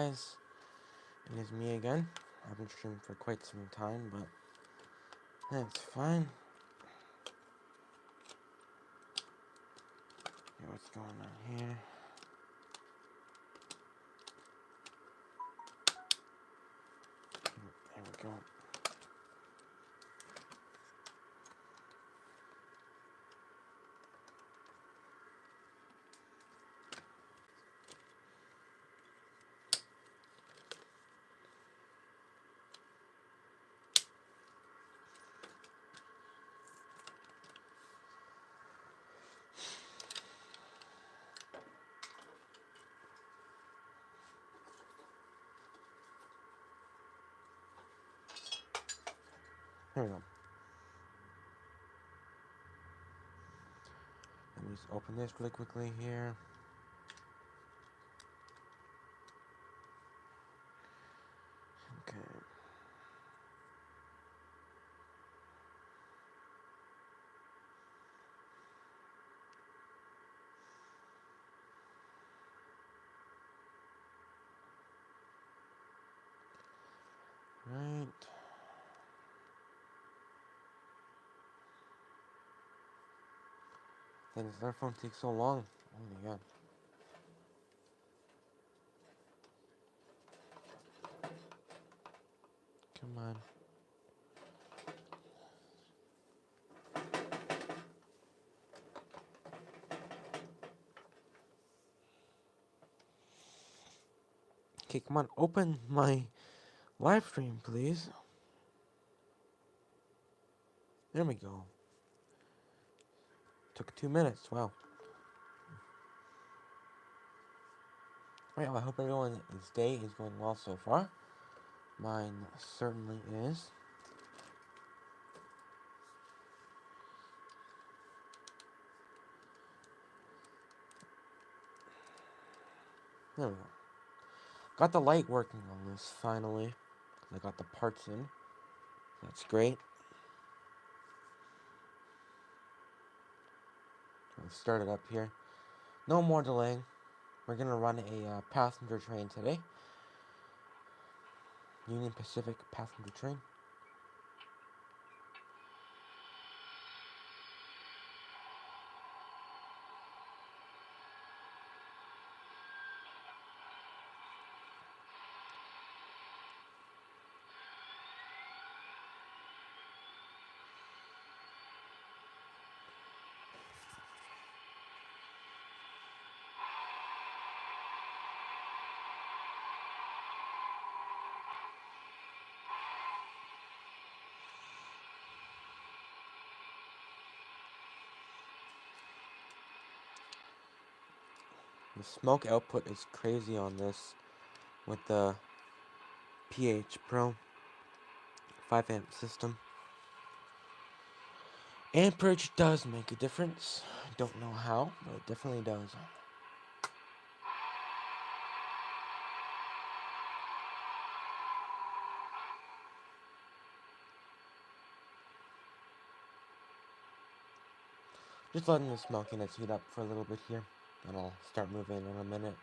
guys? It is me again. I haven't streamed for quite some time, but that's fine. Okay, what's going on here? There we go. Here we go. Let me just open this really quickly here. Okay. Right. Then this other phone takes so long. Oh my god. Come on. Okay, come on. Open my live stream, please. There we go. Took 2 minutes. Wow. Right, well, I hope everyone's day is going well so far. Mine certainly is. There we go. Got the light working on this finally. I got the parts in. That's great. Let's start it up here. No more delaying. We're gonna run a passenger train today. Union Pacific passenger train. The smoke output is crazy on this with the PH Pro 5 amp system. Amperage does make a difference. I don't know how, but it definitely does. Just letting the smoke units heat up for a little bit here, and I'll start moving in a minute.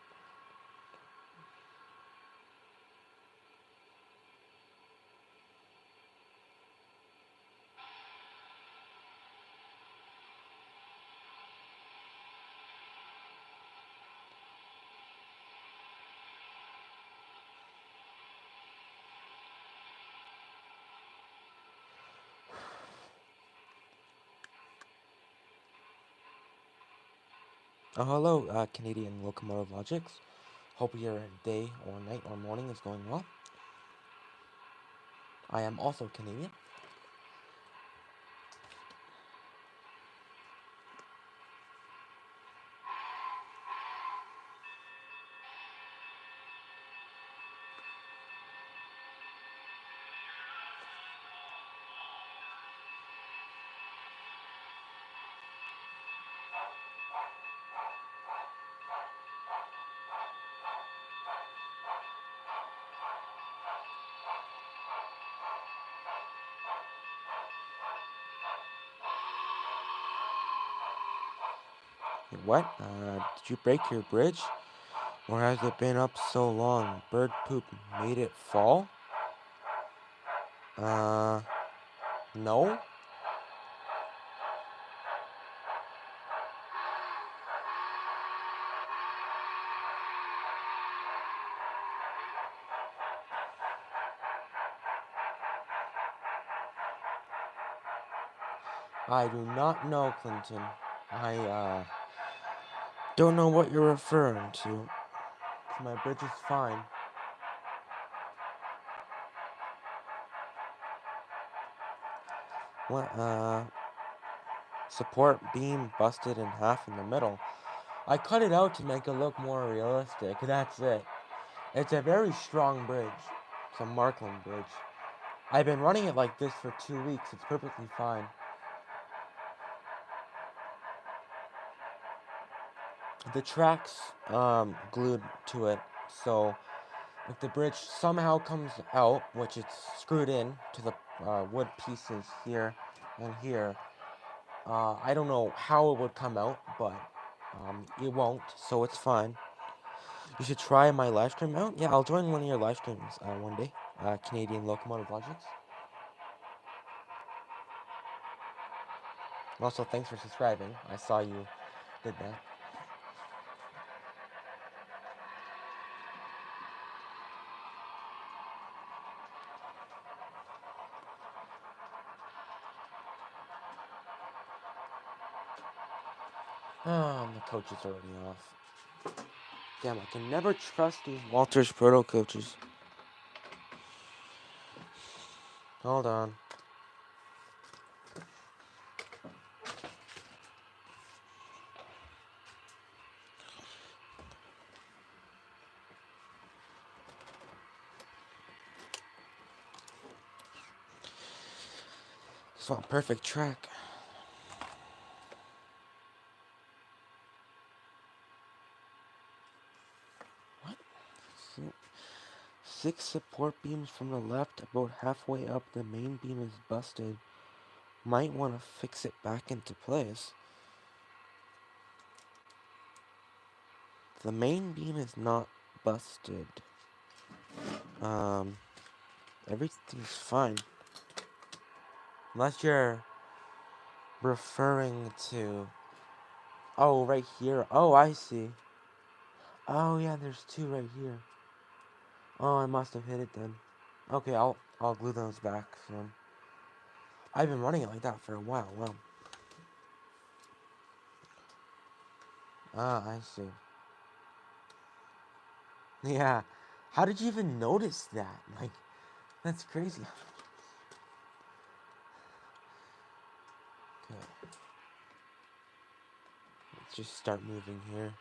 Hello, Canadian Locomotive Logics. Hope your day or night or morning is going well. I am also Canadian. What? Did you break your bridge? Or has it been up so long? Bird poop made it fall? No? I do not know, Clinton. I don't know what you're referring to. My bridge is fine. What, support beam busted in half in the middle. I cut it out to make it look more realistic. That's it. It's a very strong bridge. It's a Markland bridge. I've been running it like this for 2 weeks. It's perfectly fine. The track's glued to it, so if the bridge somehow comes out, which it's screwed in to the wood pieces here and here, I don't know how it would come out, but it won't, so it's fine. You should try my live stream out. Yeah, I'll join one of your live streams one day. Canadian Locomotive Logics. Also, thanks for subscribing. I saw you did that. The coach is already off. Damn, I can never trust these Walters Proto coaches. Hold on. It's not a perfect track. What? 6 support beams from the left, about halfway up. The main beam is busted. Might want to fix it back into place. The main beam is not busted. Everything's fine. Unless you're referring to... Oh, right here. Oh, I see. Oh, yeah, there's 2 right here. Oh, I must have hit it then. Okay, I'll glue those back soon. I've been running it like that for a while. Well. Ah, I see. Yeah. How did you even notice that? Like, that's crazy. Okay. Let's just start moving here.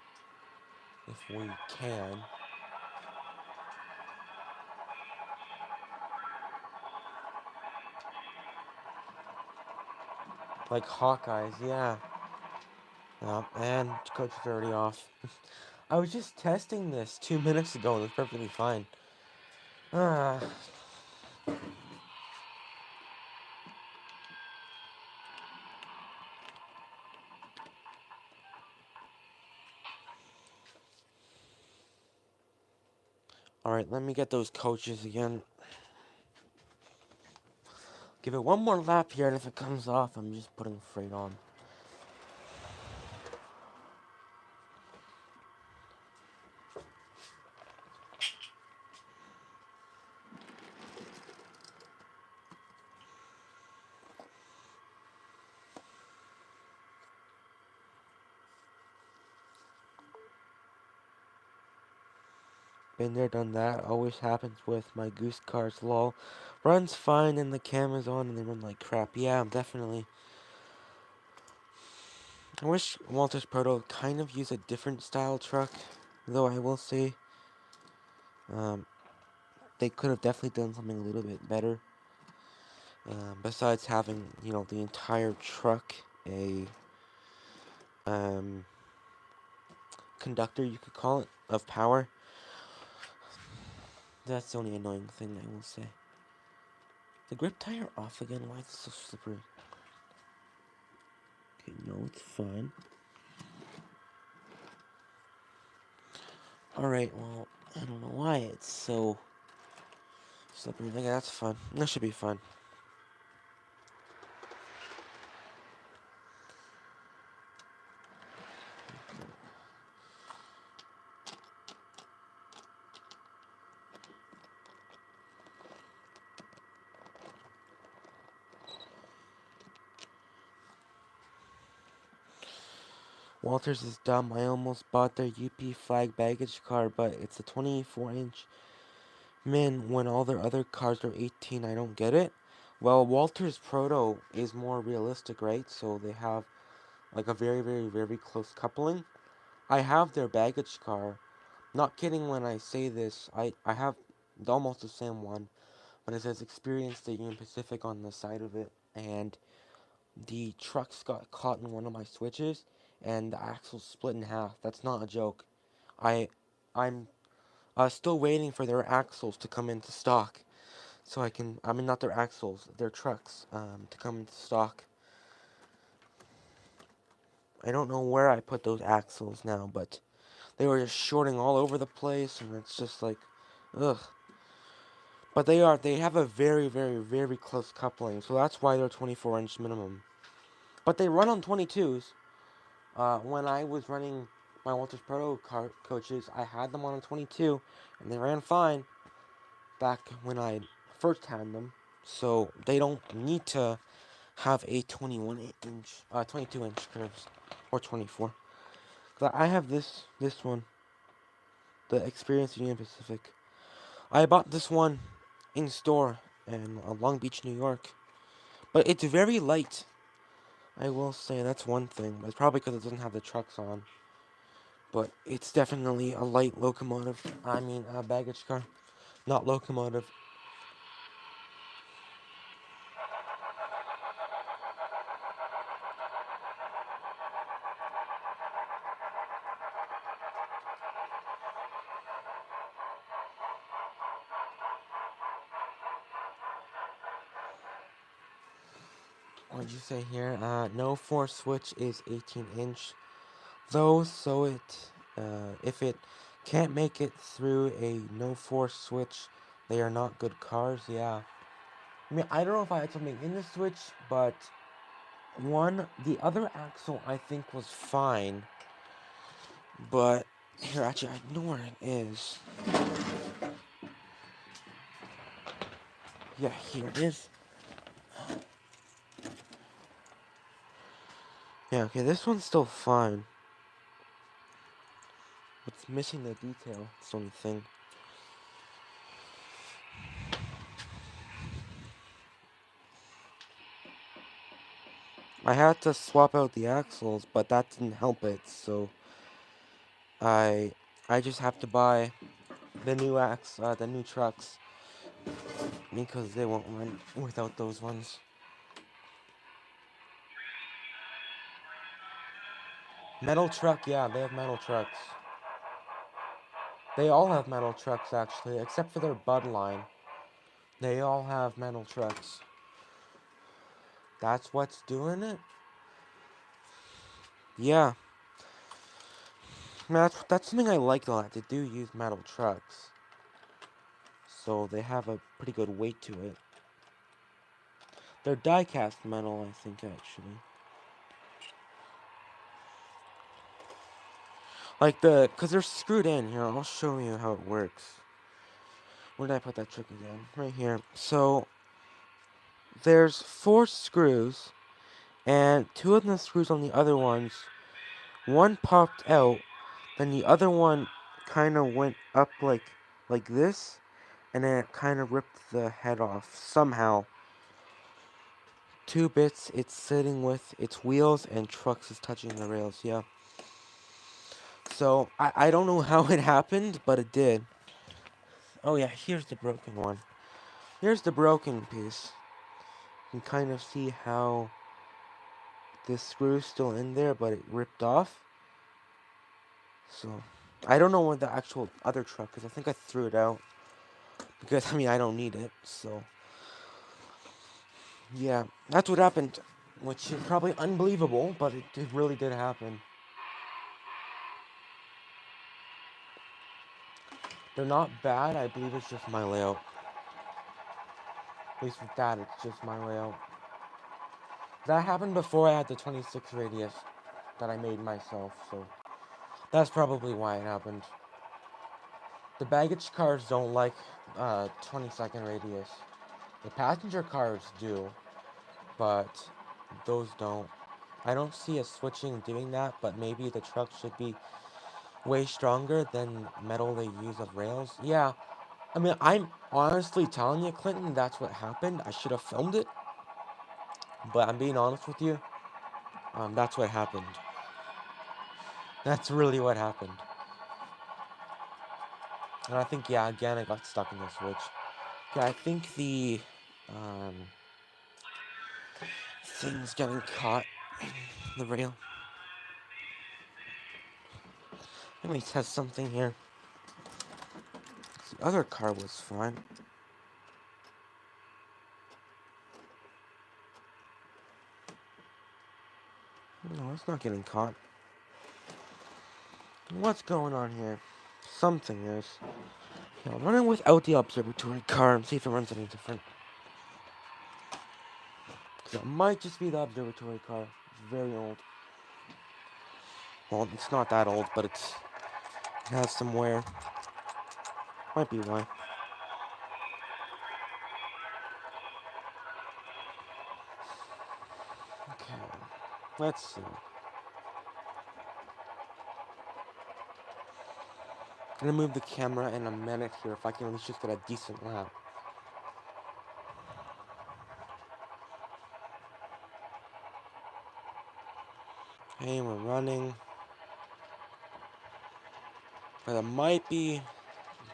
If we can. Like Hawkeyes, yeah. And coach is already off. I was just testing this 2 minutes ago and it was perfectly fine. Ah. Alright, let me get those coaches again. Give it one more lap here, and if it comes off, I'm just putting freight on. Been there, done that. Always happens with my goose cars, lol. Runs fine and the cam is on and they run like crap. Yeah, definitely. I wish Walters Proto kind of used a different style truck. Though I will say, they could have definitely done something a little bit better. Besides having, the entire truck a conductor, you could call it, of power. That's the only annoying thing I will say. The grip tire off again? Why is it so slippery? Okay, no, it's fine. Alright, well, I don't know why it's so slippery. Okay, that's fun. That should be fun. Walters is dumb. I almost bought their UP flag baggage car, but it's a 24-inch min when all their other cars are 18. I don't get it. Well, Walters Proto is more realistic, right? So they have like a very, very, very close coupling. I have their baggage car. Not kidding when I say this. I have almost the same one, but it says experience the Union Pacific on the side of it, and the trucks got caught in one of my switches, and the axle split in half. That's not a joke. I, I'm still waiting for their axles to come into stock, so I can. I mean, not their axles, their trucks, to come into stock. I don't know where I put those axles now, but they were just shorting all over the place, and it's just like, ugh. But they have a very, very, very close coupling, so that's why they're 24-inch minimum. But they run on 22s. When I was running my Walters Proto coaches, I had them on a 22, and they ran fine back when I first had them. So they don't need to have a 22-inch curves or 24. I have this one, the Experience Union Pacific. I bought this one in store in Long Beach, New York, but it's very light. I will say that's one thing. It's probably because it doesn't have the trucks on. But it's definitely a light locomotive. I mean, a baggage car, not locomotive. What'd you say here? No force switch is 18-inch. Though, so if it can't make it through a no force switch, they are not good cars. Yeah. I mean, I don't know if I had something in the switch, but the other axle I think was fine. But here, actually, I know where it is. Yeah, here it is. Yeah, okay, this one's still fine. It's missing the detail. It's the only thing. I had to swap out the axles, but that didn't help it, so I I just have to buy the new trucks, because they won't run without those ones. Metal truck, yeah, they have metal trucks. They all have metal trucks actually, except for their Bud line. They all have metal trucks. That's what's doing it? Yeah. That's something I like a lot. They do use metal trucks. So they have a pretty good weight to it. They're die-cast metal, I think, actually. Because they're screwed in. Here, I'll show you how it works. Where did I put that trick again? Right here. So, there's 4 screws, and 2 of the screws on the other ones, one popped out, then the other one kind of went up like this, and then it kind of ripped the head off somehow. 2 bits, it's sitting with its wheels, and trucks is touching the rails, yeah. So, I don't know how it happened, but it did. Oh yeah, here's the broken one. Here's the broken piece. You can kind of see how this screw's still in there, but it ripped off. So, I don't know where the actual other truck is. I think I threw it out. Because, I mean, I don't need it, so. Yeah, that's what happened. Which is probably unbelievable, but it really did happen. They're not bad, I believe it's just my layout. At least with that, it's just my layout. That happened before I had the 26 radius that I made myself, so that's probably why it happened. The baggage cars don't like 20-second radius. The passenger cars do, but those don't. I don't see a switching doing that, but maybe the truck should be way stronger than metal they use of rails. Yeah, I mean, I'm honestly telling you, Clinton, that's what happened. I should have filmed it, but I'm being honest with you. That's what happened. That's really what happened. And I think, yeah, again, I got stuck in the switch. Yeah, I think the um, thing's getting caught in the rail. Let me test something here. The other car was fine. No, it's not getting caught. What's going on here? Something is. Yeah, I'll run it without the observatory car and see if it runs any different. Because it might just be the observatory car. It's very old. Well, it's not that old, but it has some wear. Might be why. Okay, let's see. I'm gonna move the camera in a minute here if I can at least just get a decent lap. Okay, we're running. But it might be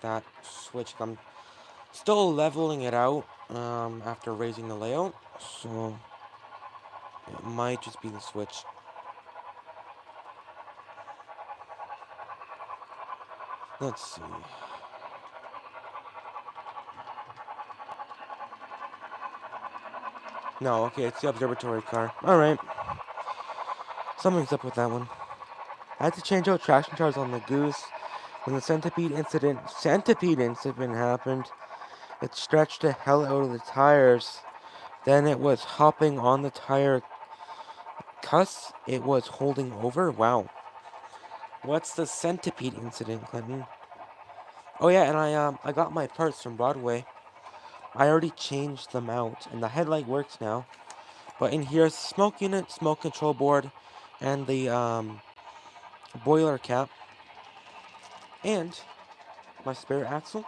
that switch. I'm still leveling it out after raising the layout, so it might just be the switch. Let's see. No, okay, it's the observatory car. Alright. Something's up with that one. I had to change out traction charts on the Goose. When the centipede incident happened, it stretched the hell out of the tires. Then it was hopping on the tire cuss. It was holding over. Wow. What's the centipede incident, Clinton? Oh yeah, and I got my parts from Broadway. I already changed them out, and the headlight works now. But in here, smoke unit, smoke control board, and the boiler cap, and my spare axle,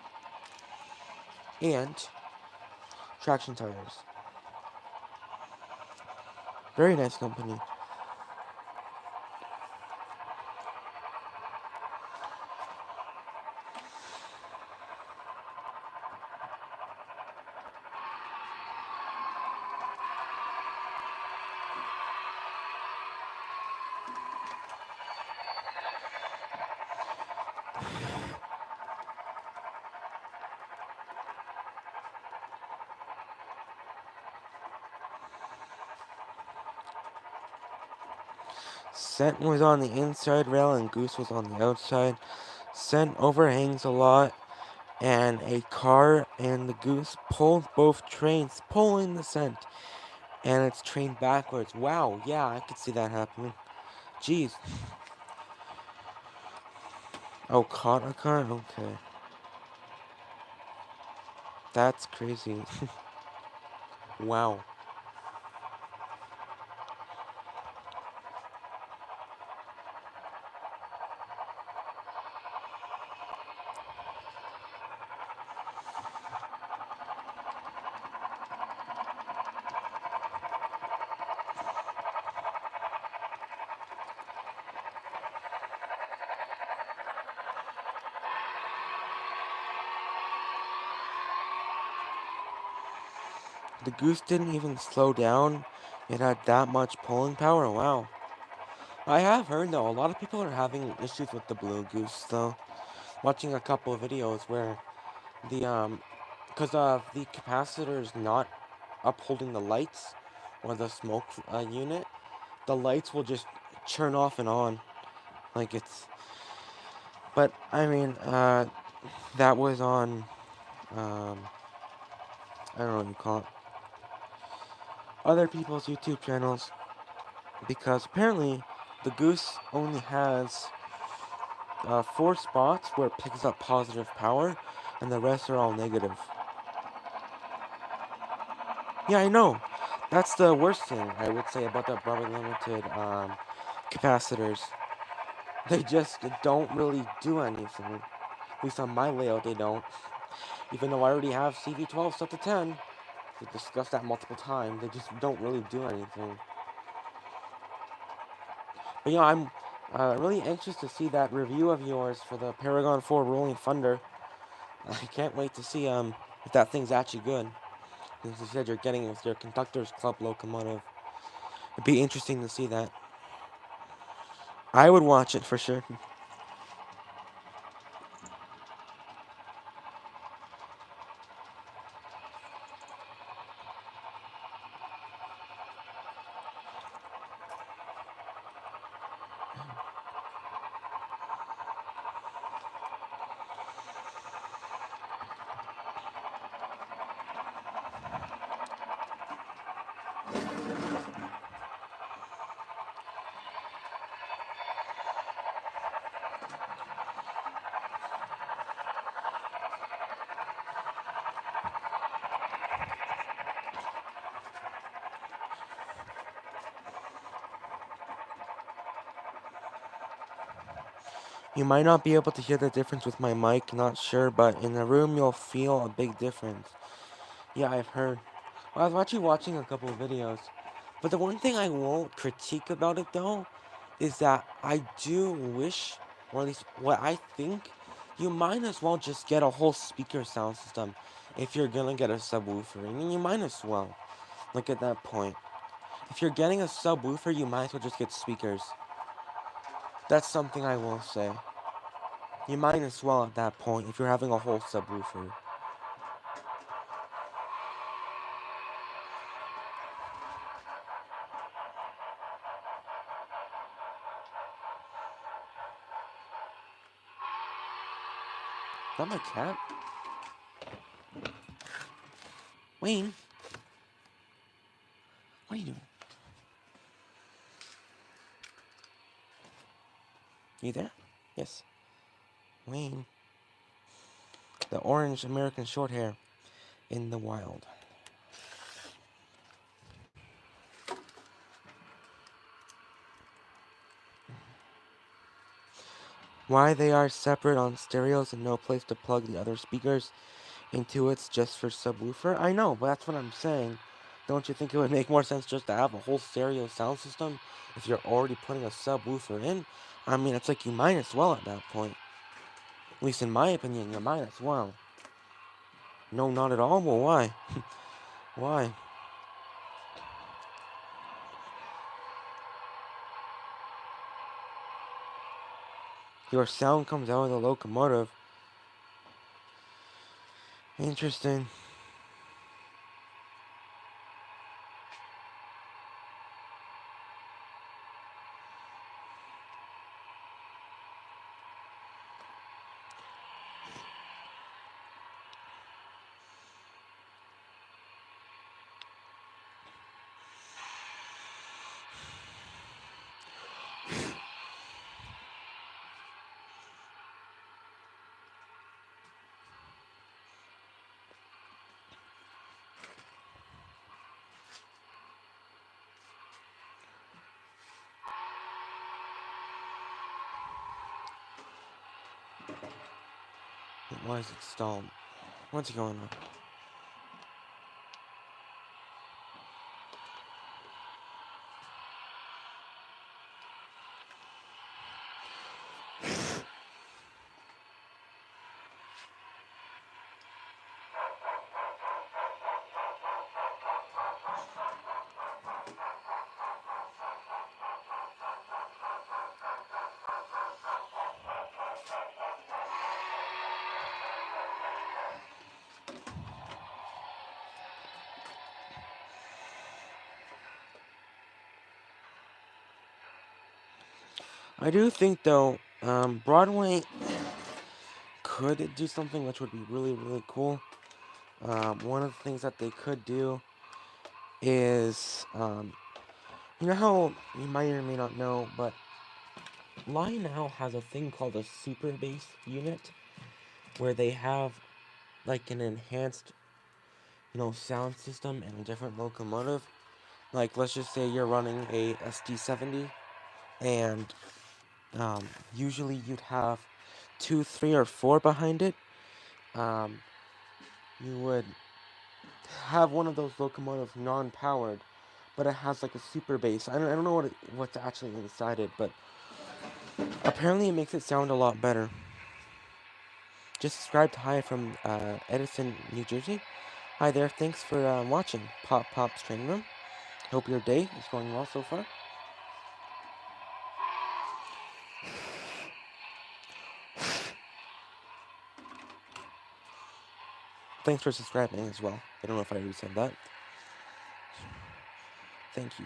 and traction tires. Very nice company. Scent was on the inside rail and Goose was on the outside. Scent overhangs a lot, and a car and the Goose pulled both trains, pulling the Scent, and it's trained backwards. Wow, yeah, I could see that happening. Jeez. Oh, caught a car? Okay. That's crazy. Wow. The Goose didn't even slow down. It had that much pulling power. Wow. I have heard though, a lot of people are having issues with the Blue Goose though. Watching a couple of videos where the because of the capacitor is not upholding the lights or the smoke unit, the lights will just turn off and on. Like it's. But I mean, that was on, um, I don't know what you call it, other people's YouTube channels, because apparently the goose only has 4 spots where it picks up positive power, and the rest are all negative. Yeah, I know. That's the worst thing I would say about the rubber limited capacitors. They just don't really do anything. At least on my layout, they don't. Even though I already have CV12 set to 10, we discussed that multiple times. They just don't really do anything. But yeah, I'm really anxious to see that review of yours for the Paragon 4 Rolling Thunder. I can't wait to see if that thing's actually good. As you said, you're getting it with your Conductors Club locomotive. It'd be interesting to see that. I would watch it for sure. You might not be able to hear the difference with my mic, not sure, but in the room you'll feel a big difference. Yeah, I've heard. Well, I was actually watching a couple of videos. But the one thing I won't critique about it though is that I do wish, or at least what I think, you might as well just get a whole speaker sound system if you're gonna get a subwoofer. I mean, you might as well. Like at that point. If you're getting a subwoofer, you might as well just get speakers. That's something I will say. You might as well at that point if you're having a whole subwoofer. Is that my cat? Wayne? What are you doing? You there? Yes. Wayne. The orange American Shorthair in the wild. Why they are separate on stereos and no place to plug the other speakers into it's just for subwoofer? I know, but that's what I'm saying. Don't you think it would make more sense just to have a whole stereo sound system if you're already putting a subwoofer in? I mean, it's like you might as well at that point. At least in my opinion, you might as well. No, not at all? Well, why? Why? Your sound comes out of the locomotive. Interesting. Why is it stalled? What's going on? I do think though, Broadway could do something which would be really, really cool. One of the things that they could do is, you know how you might or may not know, but Lion now has a thing called a super bass unit, where they have like an enhanced, sound system and a different locomotive. Like, let's just say you're running a SD70, and usually you'd have 2, 3, or 4 behind it. Um, you would have one of those locomotives non-powered, but it has like a super bass. I don't know what's actually inside it, but apparently it makes it sound a lot better. Just subscribed. Hi from Edison, New Jersey. Hi there. Thanks for watching Pop Pop's Training Room. Hope your day is going well so far. Thanks for subscribing as well. I don't know if I already said that. Thank you.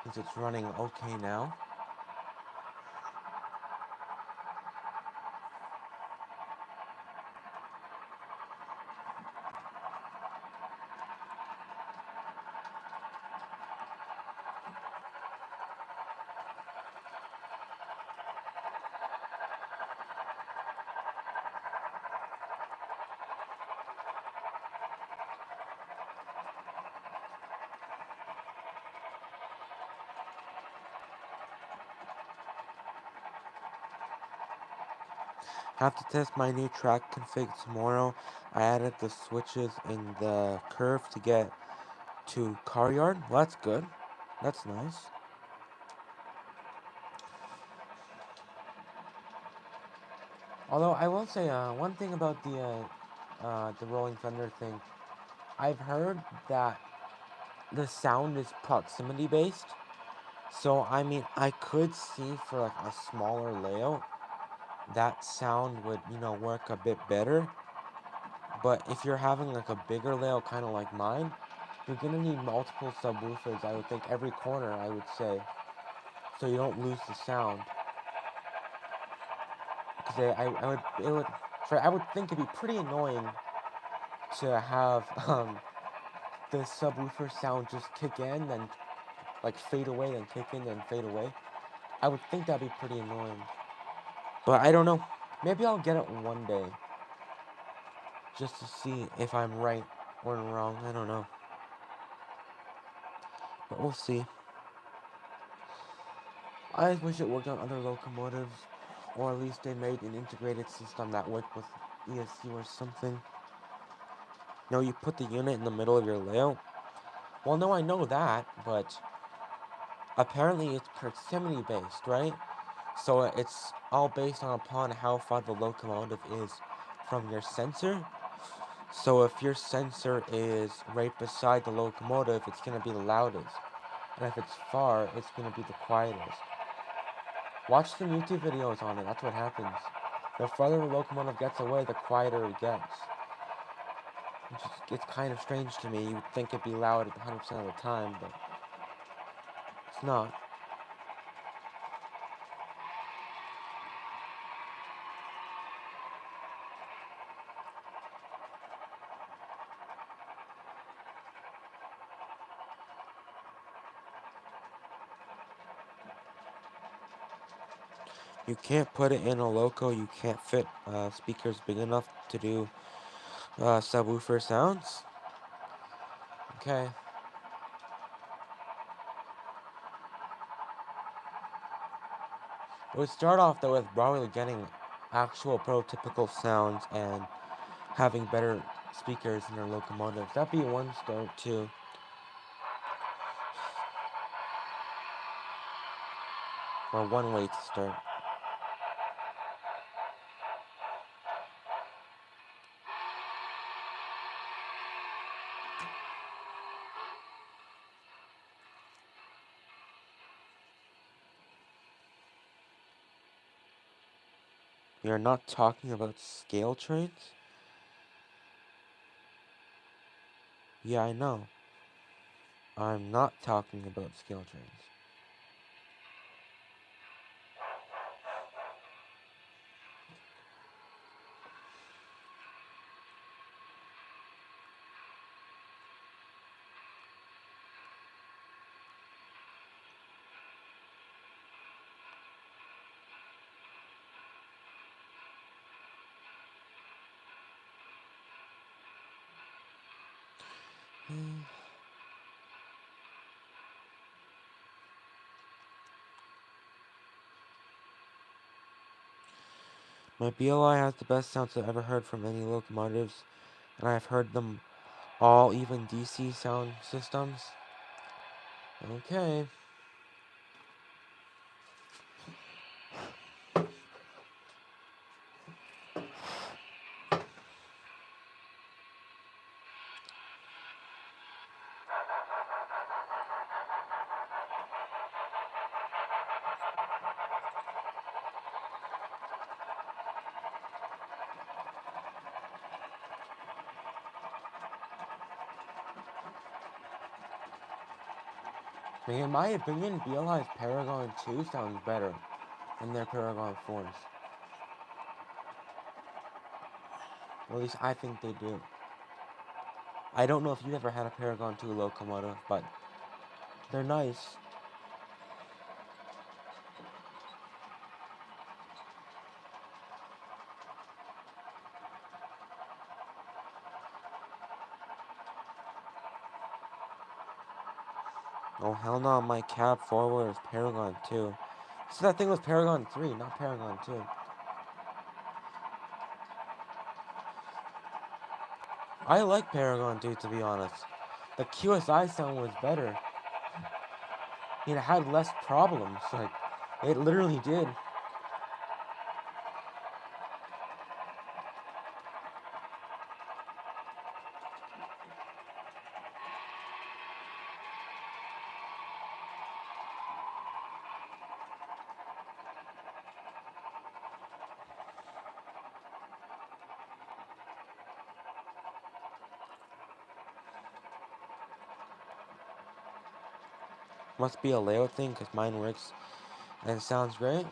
Since it's running okay now. Have to test my new track config tomorrow. I added the switches in the curve to get to car yard. Well, that's good. That's nice. Although I will say one thing about the Rolling Thunder thing. I've heard that the sound is proximity based. So I mean, I could see for like a smaller layout, that sound would, work a bit better. But if you're having like a bigger layout, kind of like mine, you're gonna need multiple subwoofers. I would think every corner, I would say, so you don't lose the sound. Because I would think it'd be pretty annoying to have the subwoofer sound just kick in, then like fade away, then kick in, then fade away. I would think that'd be pretty annoying. But I don't know. Maybe I'll get it one day. Just to see if I'm right. or wrong. I don't know. But we'll see. I wish it worked on other locomotives, or at least they made an integrated system that worked with ESC or something. No, you put the unit in the middle of your layout. Well, no, I know that, but apparently it's proximity based, right? So it's all based upon how far the locomotive is from your sensor. So if your sensor is right beside the locomotive, it's going to be the loudest. And if it's far, it's going to be the quietest. Watch some YouTube videos on it, that's what happens. The farther the locomotive gets away, the quieter it gets. It's kind of strange to me. You'd think it'd be loud 100% of the time, but it's not. You can't put it in a loco. You can't fit speakers big enough to do subwoofer sounds. Okay. It would start off though with probably getting actual prototypical sounds and having better speakers in their locomotives. That'd be one start too. Or one way to start. We are not talking about scale trains? Yeah, I know. I'm not talking about scale trains. My BLI has the best sounds I've ever heard from any locomotives, and I've heard them all, even DC sound systems. Okay. I mean, in my opinion, BLI's Paragon 2 sounds better than their Paragon 4s. Or at least I think they do. I don't know if you ever had a Paragon 2 locomotive, but they're nice. Oh, hell no, my cab forward is Paragon 2. So that thing was Paragon 3, not Paragon 2. I like Paragon 2, to be honest. The QSI sound was better. It had less problems. Like, it literally did. Must be a layout thing, because mine works and sounds great.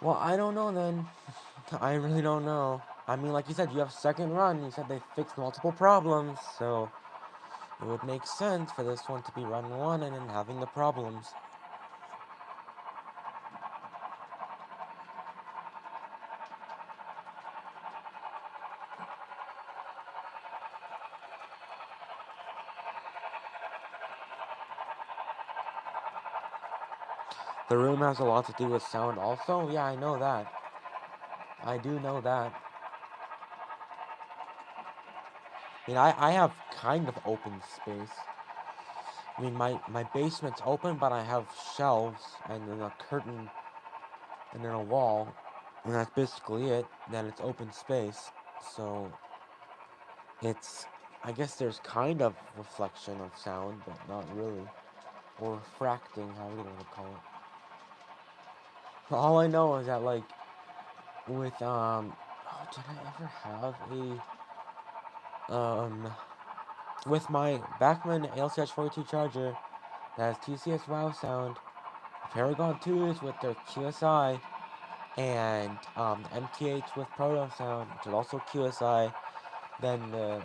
Well, I don't know then. I really don't know. I mean, like you said, you have second run. You said they fixed multiple problems, so it would make sense for this one to be run 1 and then having the problems. The room has a lot to do with sound also. Yeah, I know that. I do know that. I mean, I have kind of open space. I mean, my basement's open, but I have shelves and then a curtain and then a wall, and that's basically it. Then it's open space. So it's, I guess there's kind of reflection of sound, but not really. Or refracting, however you want to call it. But all I know is that, like, with, oh, did I ever have with my Bachmann LCH42 charger that has TCS WOW sound, Paragon 2s with their QSI, and MTH with Proto sound, which is also QSI, then the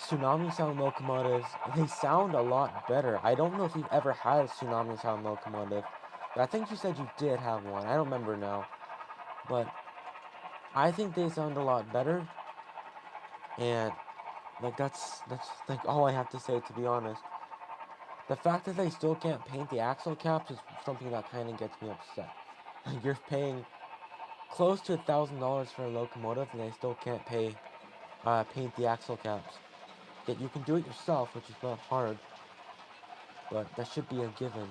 Tsunami sound locomotives, they sound a lot better. I don't know if you've ever had a Tsunami sound locomotive, but I think you said you did have one. I don't remember now, but I think they sound a lot better, and like that's like all I have to say, to be honest. The fact that they still can't paint the axle caps is something that kind of gets me upset. You're paying close to $1,000 for a locomotive, and they still can't paint the axle caps. Yet you can do it yourself, which is not hard, but that should be a given.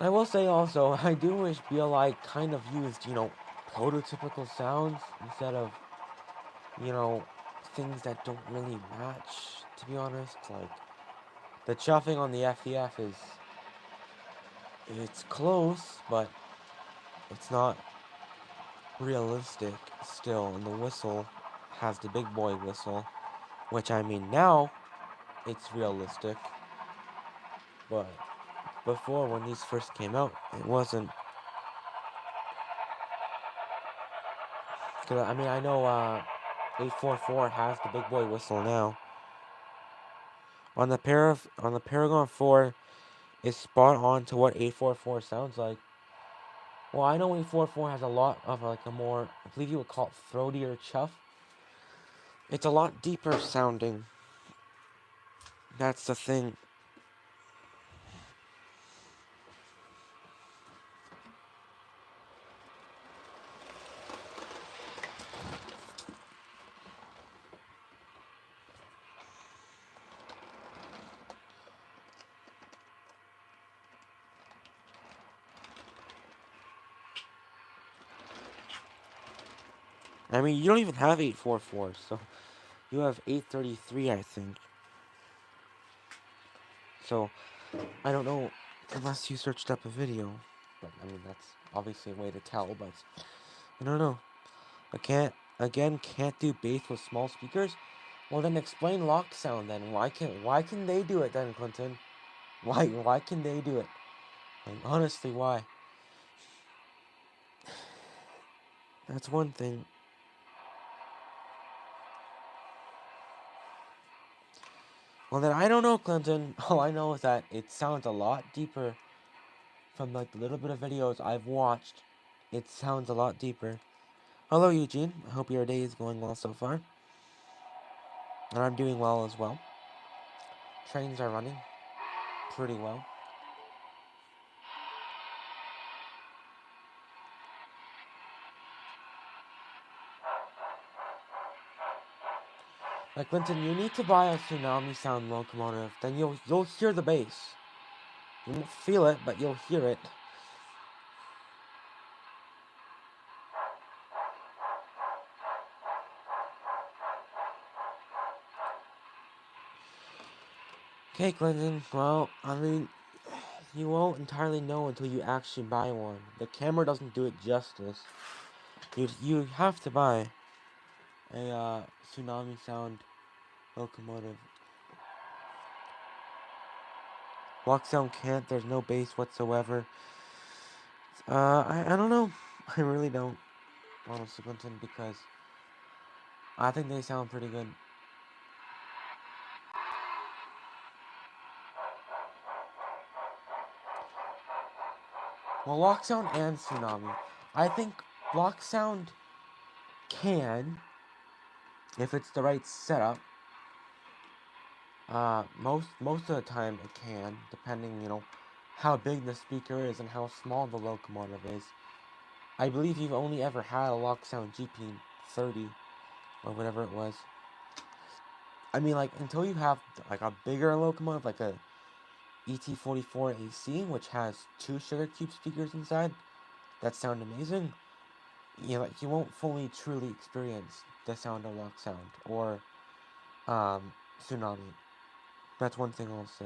I will say also, I do wish BLI kind of used, prototypical sounds instead of, you know, things that don't really match, to be honest. Like, the chuffing on the FEF it's close, but it's not realistic still, and the whistle has the big boy whistle, which, I mean, now it's realistic, but before, when these first came out, it wasn't. Cause I mean, I know 844 has the big boy whistle now. On the Paragon 4 is spot on to what 844 sounds like. Well, I know 844 has a lot of like a more, I believe you would call it throatier chuff. It's a lot deeper sounding. That's the thing. I mean, you don't even have 844, so you have 833, I think. So, I don't know, unless you searched up a video. But, I mean, that's obviously a way to tell, but I don't know. Can't do bass with small speakers? Well, then explain locked sound then. Why can they do it then, Clinton? Why can they do it? Like, honestly, why? That's one thing. Well, then I don't know, Clinton. All I know is that it sounds a lot deeper from like the little bit of videos I've watched. It sounds a lot deeper. Hello, Eugene. I hope your day is going well so far. And I'm doing well as well. Trains are running pretty well. Like, Clinton, you need to buy a Tsunami sound locomotive. Then you'll hear the bass. You won't feel it, but you'll hear it. Okay, Clinton. Well, I mean, you won't entirely know until you actually buy one. The camera doesn't do it justice. You have to buy a Tsunami sound locomotive. Block sound can't. There's no bass whatsoever. I don't know. I really don't, honestly, Clinton, because I think they sound pretty good. Well, lock sound and tsunami. I think lock sound can, if it's the right setup. Most of the time it can, depending, how big the speaker is and how small the locomotive is. I believe you've only ever had a lock sound GP30 or whatever it was. I mean, like, until you have like a bigger locomotive, like a ET44 AC, which has two sugar cube speakers inside that sound amazing. You won't fully truly experience the sound of lock sound or tsunami. That's one thing I'll say.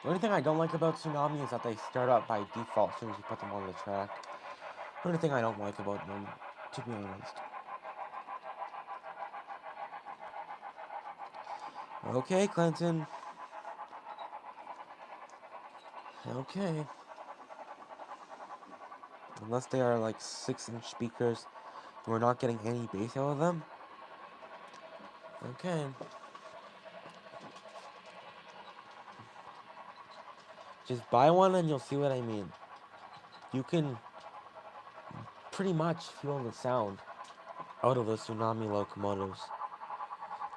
The only thing I don't like about tsunami is that they start up by default as soon as you put them on the track. The only thing I don't like about them, to be honest. Okay, Clinton. Okay. Unless they are like 6-inch speakers, we're not getting any bass out of them. Okay. Just buy one and you'll see what I mean. You can pretty much feel the sound out of the tsunami locomotives.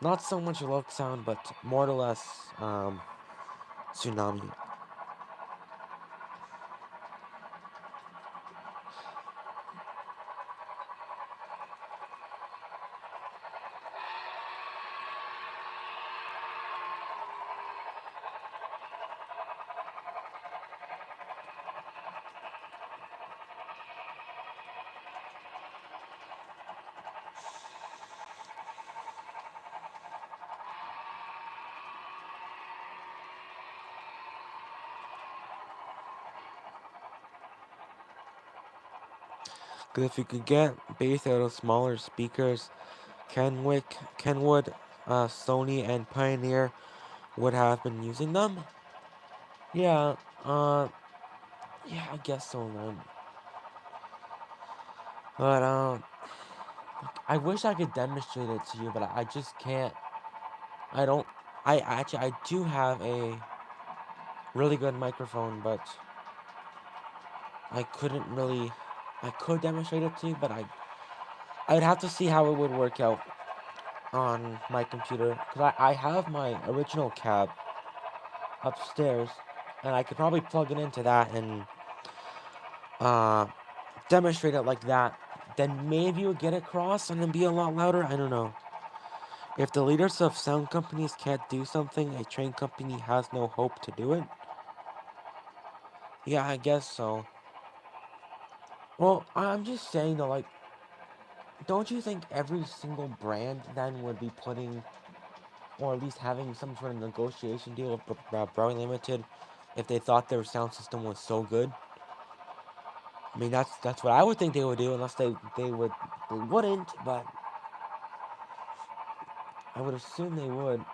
Not so much loc sound, but more or less tsunami. Because if you could get bass out of smaller speakers, Kenwood, Sony, and Pioneer would have been using them. Yeah, yeah, I guess so, man. But, I wish I could demonstrate it to you, but I just can't. I don't. I do have a really good microphone, but I couldn't really. I could demonstrate it to you, but I'd have to see how it would work out on my computer. Because I have my original cab upstairs, and I could probably plug it into that and uh, demonstrate it like that. Then maybe it would get across and then be a lot louder. I don't know. If the leaders of sound companies can't do something, a train company has no hope to do it. Yeah, I guess so. Well, I'm just saying though, like, don't you think every single brand then would be putting, or at least having some sort of negotiation deal with Browning Limited if they thought their sound system was so good? I mean, that's what I would think they would do, unless they wouldn't, but I would assume they would.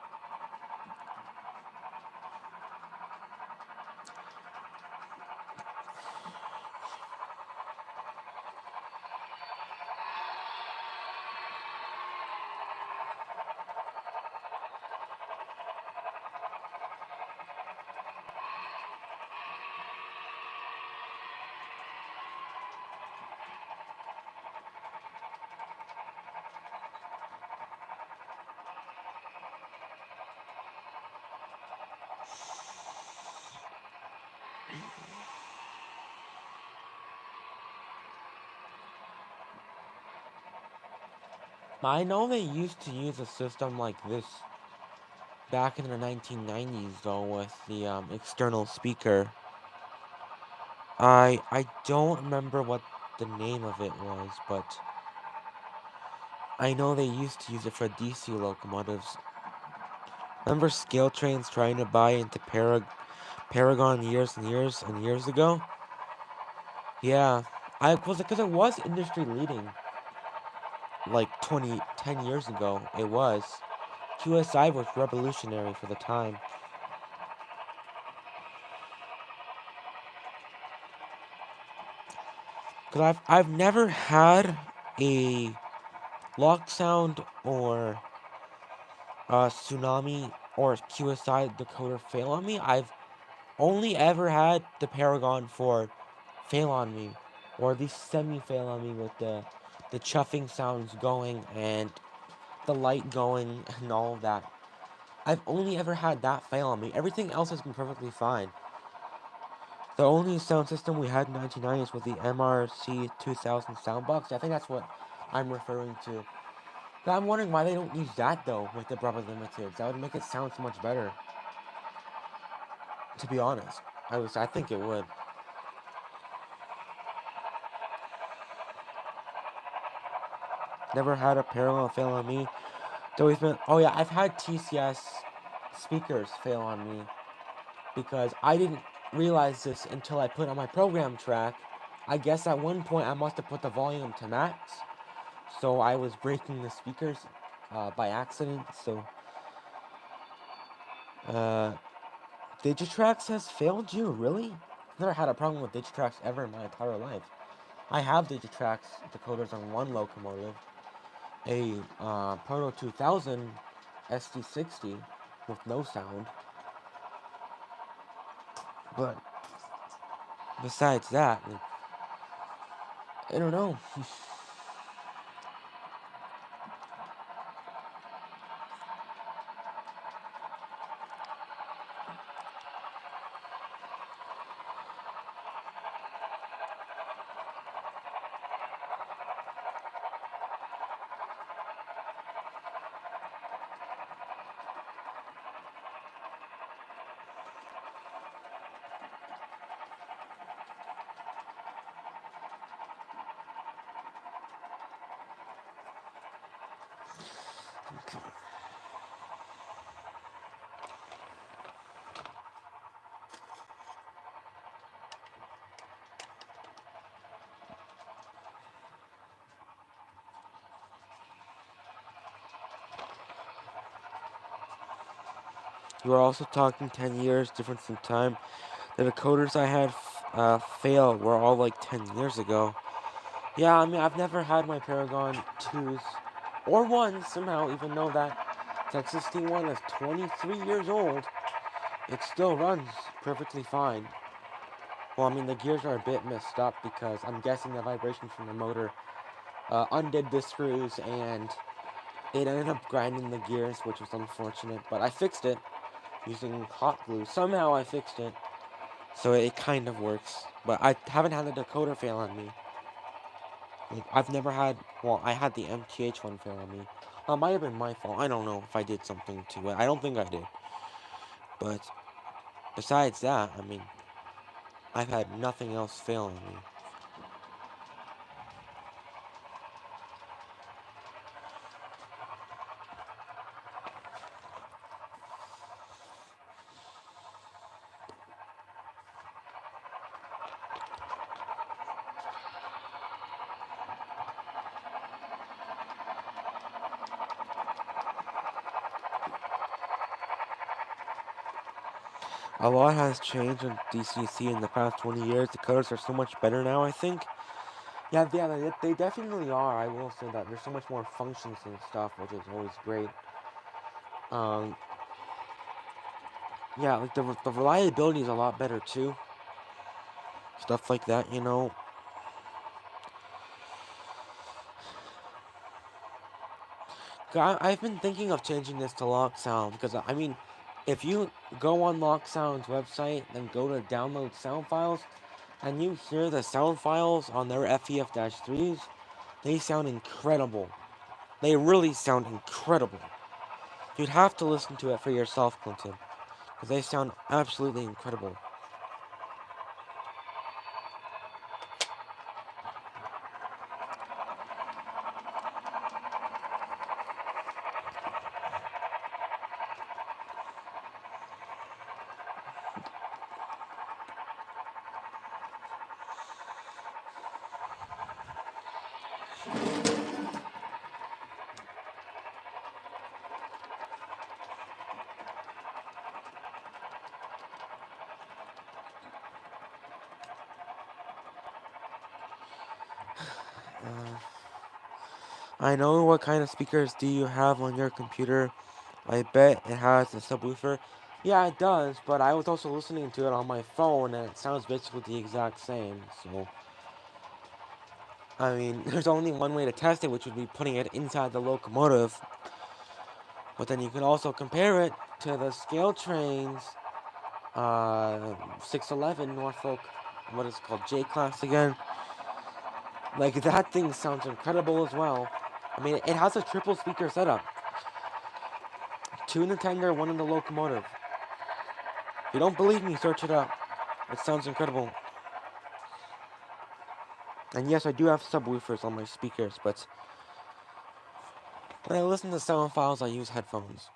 I know they used to use a system like this back in the 1990s, though, with the external speaker. I don't remember what the name of it was, but I know they used to use it for DC locomotives. Remember scale trains trying to buy into Paragon years and years and years ago? Yeah, I was because it was industry leading like 10 years ago. It was. QSI was revolutionary for the time. Because I've never had a lock sound or tsunami or QSI decoder fail on me. I've only ever had the Paragon 4 fail on me, or at least semi-fail on me with the chuffing sounds going and the light going and all of that. I've only ever had that fail on me. Everything else has been perfectly fine. The only sound system we had in 1990s was the MRC 2000 soundbox. I think that's what I'm referring to. But I'm wondering why they don't use that though with the Brother Limiteds. That would make it sound so much better. To be honest, I think it would. Never had a parallel fail on me. It's always been. Oh yeah, I've had TCS speakers fail on me because I didn't realize this until I put on my program track. I guess at one point I must have put the volume to max, so I was breaking the speakers by accident. So, Digitrax has failed you, really? Never had a problem with Digitrax ever in my entire life. I have Digitrax decoders on one locomotive, a Proto 2000 ST60 with no sound, but besides that, I don't know. You are also talking 10 years difference in time. The decoders I had fail were all like 10 years ago. Yeah, I mean, I've never had my Paragon 2s or 1s somehow, even though that existing one is 23 years old. It still runs perfectly fine. Well, I mean, the gears are a bit messed up because I'm guessing the vibration from the motor undid the screws and it ended up grinding the gears, which was unfortunate. But I fixed it using hot glue. Somehow I fixed it. So it kind of works. But I haven't had a decoder fail on me. Like, I've never had. Well, I had the MTH one fail on me. It might have been my fault. I don't know if I did something to it. I don't think I did. But besides that, I mean, I've had nothing else fail on me. A lot has changed in DCC in the past 20 years. The colors are so much better now, I think. Yeah, they definitely are. I will say that. There's so much more functions and stuff, which is always great. Um, yeah, like the reliability is a lot better too. Stuff like that, you know. I've been thinking of changing this to Lock Sound because I mean, if you go on Lock Sound's website and go to download sound files, and you hear the sound files on their FEF-3s, they sound incredible. They really sound incredible. You'd have to listen to it for yourself, Clinton, because they sound absolutely incredible. I know what kind of speakers do you have on your computer. I bet it has a subwoofer. Yeah, it does, but I was also listening to it on my phone, and it sounds basically the exact same. So, I mean, there's only one way to test it, which would be putting it inside the locomotive. But then you can also compare it to the scale trains, 611 Norfolk, what is it called, J-Class again. Like, that thing sounds incredible as well. I mean, it has a triple speaker setup. 2 in the tender, 1 in the locomotive. If you don't believe me, search it up. It sounds incredible. And yes, I do have subwoofers on my speakers, but when I listen to sound files, I use headphones.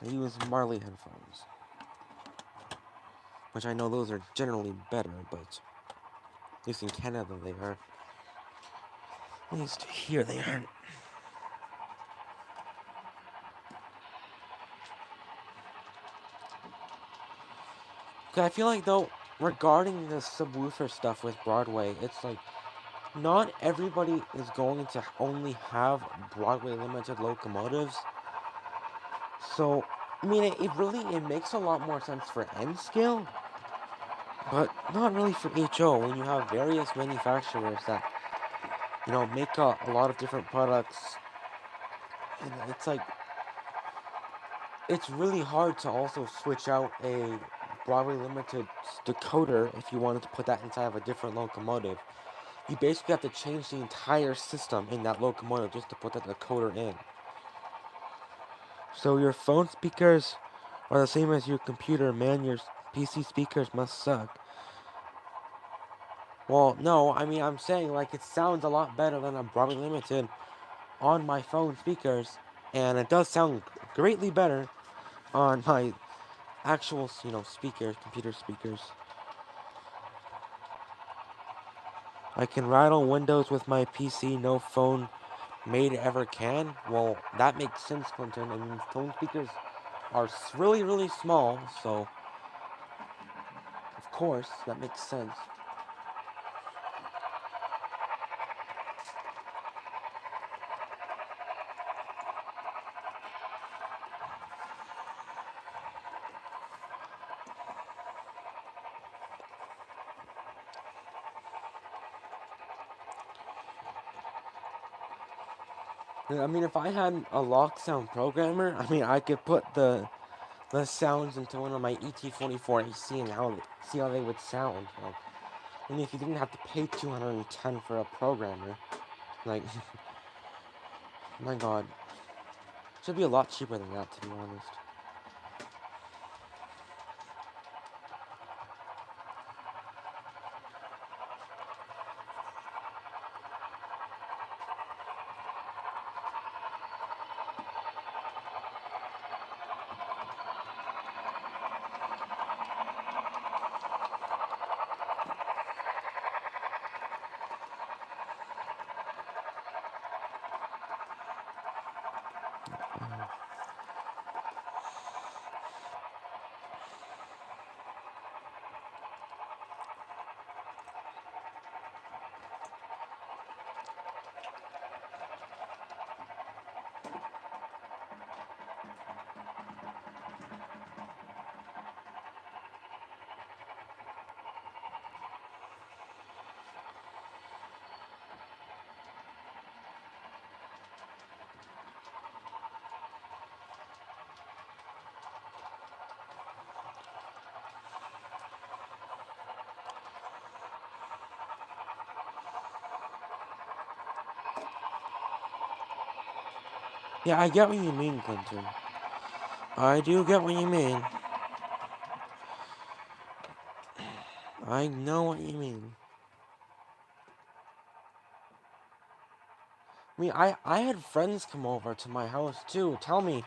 I use Marley headphones. Which I know those are generally better, but at least in Canada they are. At least here they aren't. I feel like, though, regarding the subwoofer stuff with Broadway, it's like, not everybody is going to only have Broadway limited locomotives. So, I mean, it makes a lot more sense for N scale, but not really for HO when you have various manufacturers that, make a lot of different products. And it's like, it's really hard to also switch out a Broadway limited decoder if you wanted to put that inside of a different locomotive. You basically have to change the entire system in that locomotive just to put that decoder in. So your phone speakers are the same as your computer, man. Your PC speakers must suck. Well, no, I mean, I'm saying, like, it sounds a lot better than a Broadway Limited on my phone speakers, and it does sound greatly better on my actual, speakers, computer speakers. I can rattle windows with my PC, no phone made ever can. Well, that makes sense, Clinton. I mean, phone speakers are really, really small, so of course that makes sense. I mean, if I had a lock sound programmer, I mean, I could put the sounds into one of my ET44 AC and see how they would sound. Like, I mean, if you didn't have to pay $210 for a programmer, like, my God, should be a lot cheaper than that, to be honest. Yeah, I get what you mean, Clinton. I do get what you mean. I know what you mean. I mean, I had friends come over to my house, too, tell me,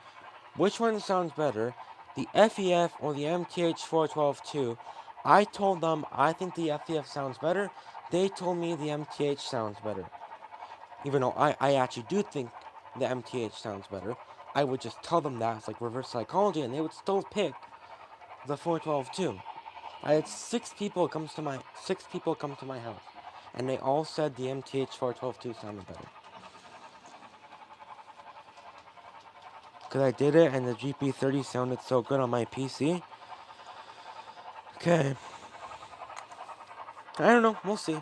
which one sounds better, the FEF or the MTH 412-2? I told them I think the FEF sounds better. They told me the MTH sounds better. Even though I actually do think the MTH sounds better, I would just tell them that. It's like reverse psychology, and they would still pick the 412-2. I had six people come to my house, And they all said the MTH412 sounded better. Because I did it and the GP30 sounded so good on my PC. Okay. I don't know. We'll see.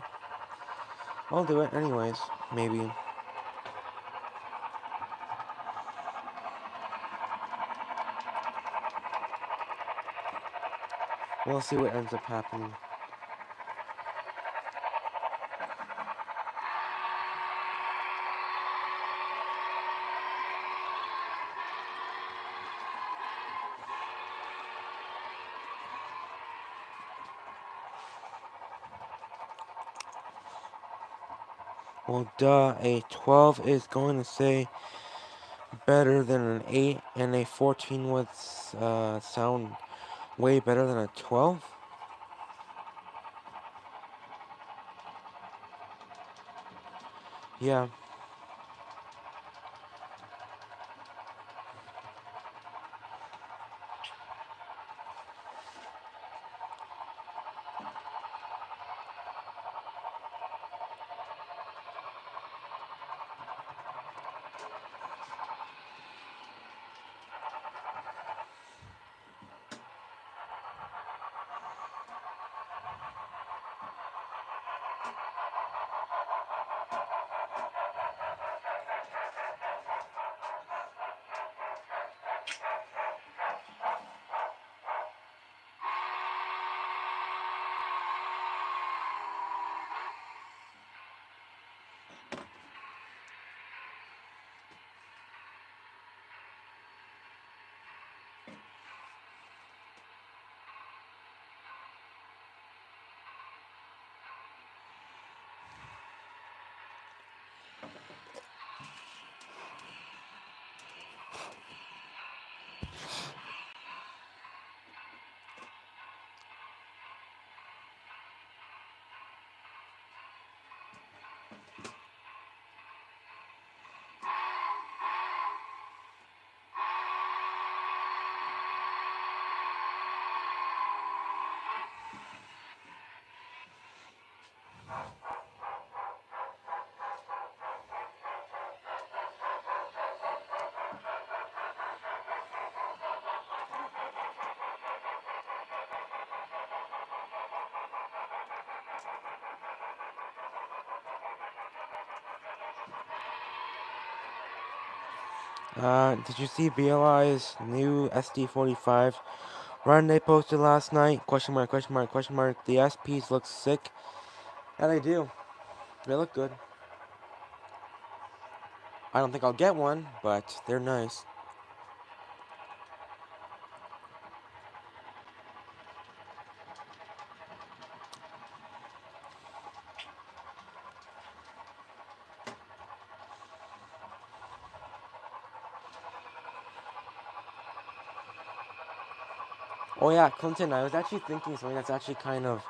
I'll do it anyways. Maybe. We'll see what ends up happening. Well, duh, a 12 is going to say better than an 8, and a 14 would sound way better than a 12. Yeah. Did you see BLI's new SD45 run they posted last night? Question mark, question mark, question mark. The SPs look sick. And they do. They look good. I don't think I'll get one, but they're nice. Oh yeah, Clinton, I was actually thinking something that's actually kind of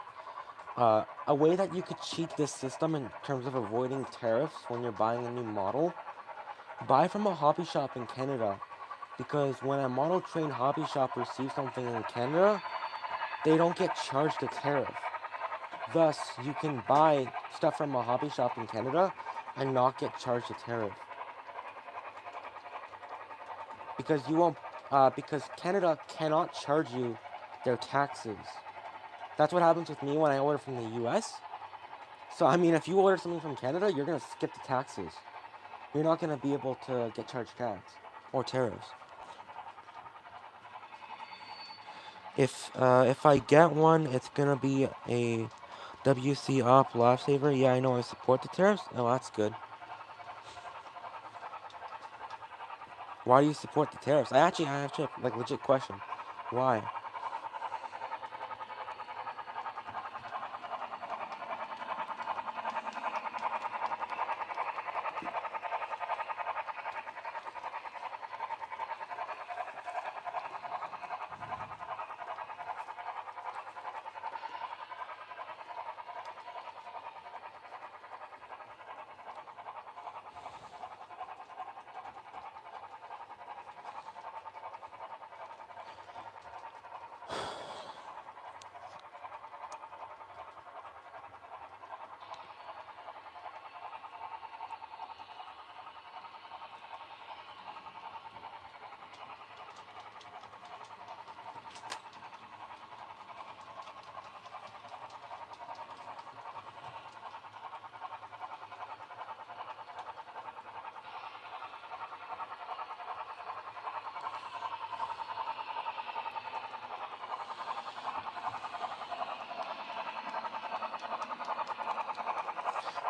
a way that you could cheat this system in terms of avoiding tariffs when you're buying a new model. Buy from a hobby shop in Canada, because when a model train hobby shop receives something in Canada, they don't get charged a tariff. Thus, you can buy stuff from a hobby shop in Canada and not get charged a tariff. Because you won't, because Canada cannot charge you their taxes. That's what happens with me when I order from the US. So, I mean, if you order something from Canada, you're going to skip the taxes. You're not going to be able to get charged tax or tariffs. If I get one, it's going to be a WC Op Lifesaver. Yeah, I know I support the tariffs. Oh, that's good. Why do you support the tariffs? I have a like legit question. Why?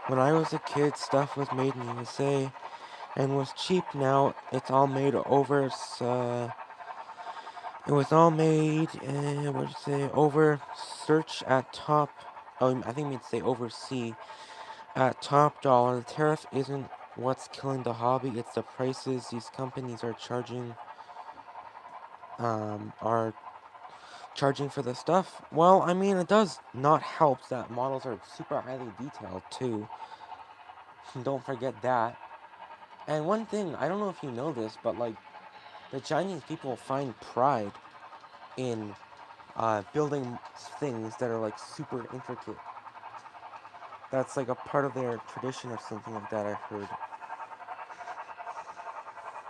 When I was a kid, stuff was made in the USA and was cheap. Now it's all made over. It was all made. What did you say? Over search at top. Oh, I think we'd say oversea at top dollar. The tariff isn't what's killing the hobby. It's the prices these companies are charging for the stuff. Well, I mean, it does not help that models are super highly detailed too. Don't forget that. And one thing, I don't know if you know this, but like the Chinese people find pride in building things that are like super intricate. That's like a part of their tradition or something like that, I've heard.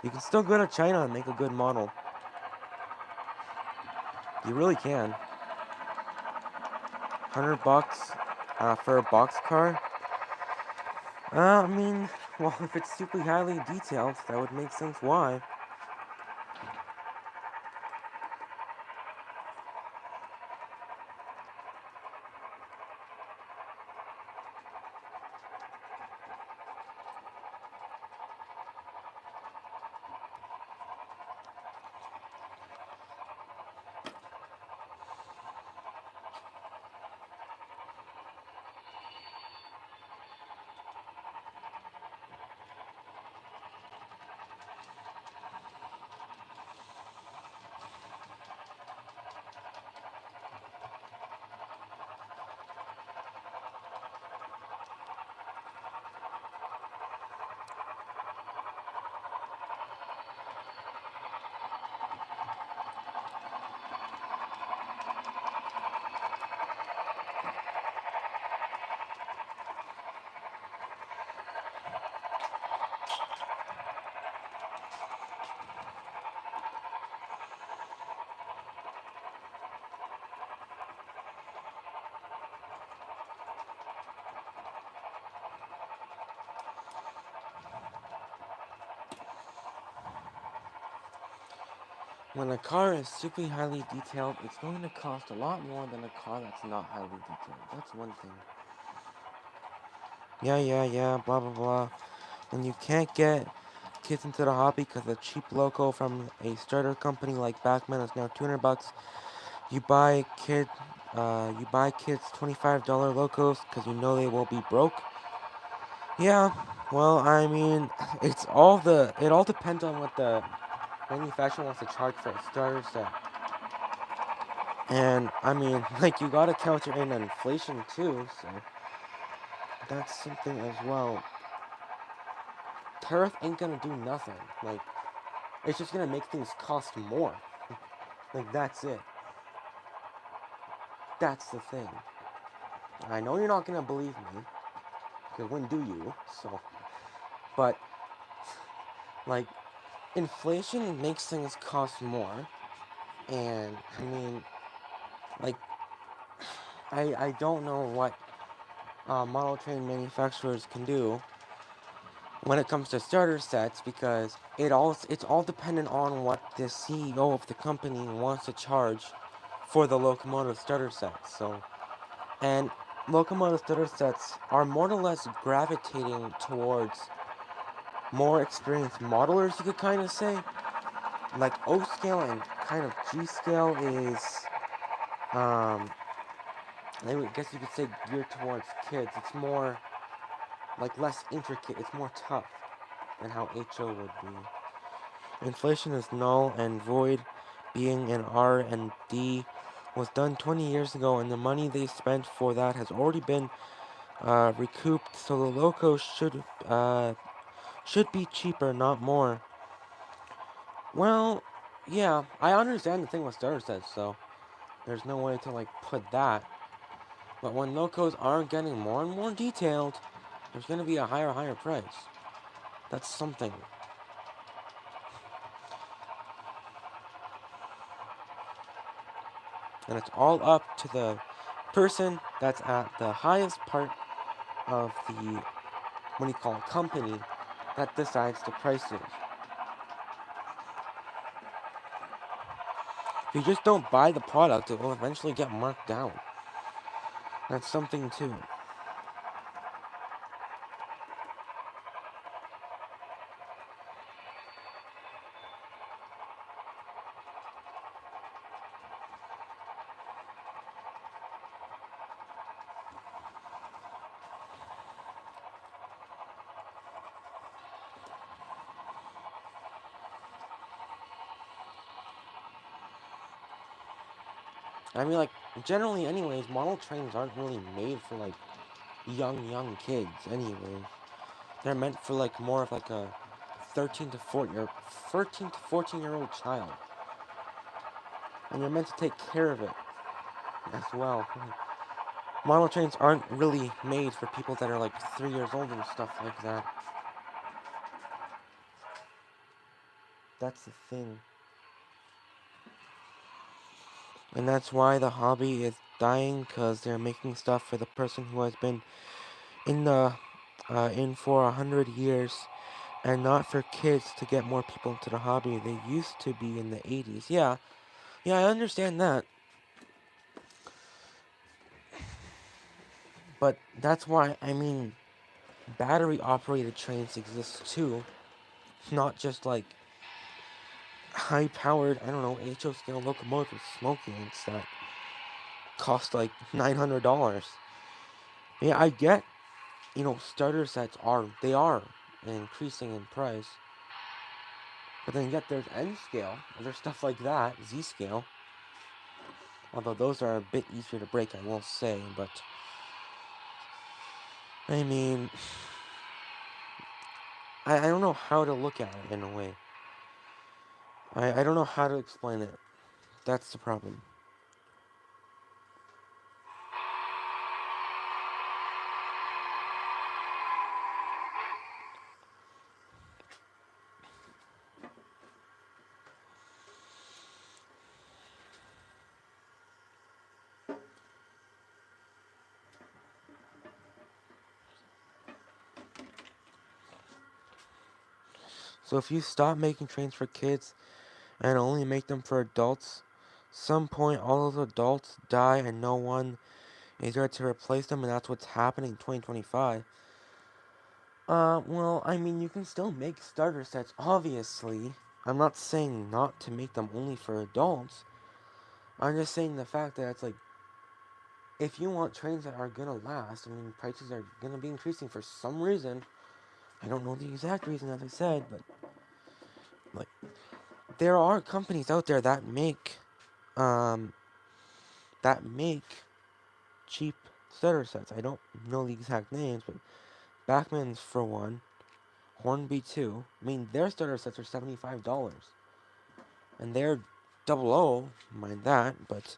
You can still go to China and make a good model. You really can. $100 for a boxcar? I mean, well, if it's super highly detailed, that would make sense why. When a car is super highly detailed, it's going to cost a lot more than a car that's not highly detailed. That's one thing. Yeah, blah blah blah. And you can't get kids into the hobby because a cheap loco from a starter company like Backman is now $200. You buy kids $25 locos because you know they will be broke. Yeah, well, I mean, it all depends on what the manufacturer wants to charge for a starter set. And I mean, like you gotta counter in inflation too, so that's something as well. Tariff ain't gonna do nothing. Like, it's just gonna make things cost more. Like, that's it. That's the thing. I know you're not gonna believe me, because when do you? So, but, like, inflation makes things cost more, and, I mean, like, I don't know what model train manufacturers can do when it comes to starter sets because it's all dependent on what the CEO of the company wants to charge for the locomotive starter sets. So, and locomotive starter sets are more or less gravitating towards more experienced modelers, you could kind of say. Like O scale and kind of G scale is, um, I guess you could say geared towards kids. It's more like less intricate. It's more tough than how HO would be. Inflation is null and void, being an R&D was done 20 years ago, and the money they spent for that has already been recouped. So the loco should be cheaper, not more. Well, yeah, I understand the thing with starter sets, so there's no way to like put that. But when locos are getting more and more detailed, there's gonna be a higher price. That's something. And it's all up to the person that's at the highest part of the, what do you call it, company that decides the prices. If you just don't buy the product, it will eventually get marked down. That's something too. I mean, like, generally, anyways, model trains aren't really made for, like, young kids, anyways. They're meant for, like, more of, like, a 13 to 14-year-old child. And you're meant to take care of it as well. Model trains aren't really made for people that are, like, 3 years old and stuff like that. That's the thing. And that's why the hobby is dying, because they're making stuff for the person who has been in the in for 100 years, and not for kids to get more people into the hobby. They used to be in the 80s. Yeah, I understand that. But that's why, I mean, battery operated trains exist too. Not just like high powered, I don't know, HO scale locomotives with smoke units that cost like $900. Yeah, I get, starter sets are increasing in price. But then yet there's N scale, there's stuff like that, Z scale. Although those are a bit easier to break, I will say, but I mean, I don't know how to look at it in a way. I don't know how to explain it. That's the problem. So if you stop making trains for kids and only make them for adults, some point all those adults die and no one is there to replace them, and that's what's happening in 2025. Well, I mean, you can still make starter sets, obviously. I'm not saying not to make them only for adults. I'm just saying the fact that it's like, if you want trains that are gonna last, I mean, prices are gonna be increasing for some reason. I don't know the exact reason, as I said, but like, there are companies out there that um, make cheap starter sets. I don't know the exact names, but Bachman's for one, Hornby too. I mean, their starter sets are $75, and they're double O, mind that. But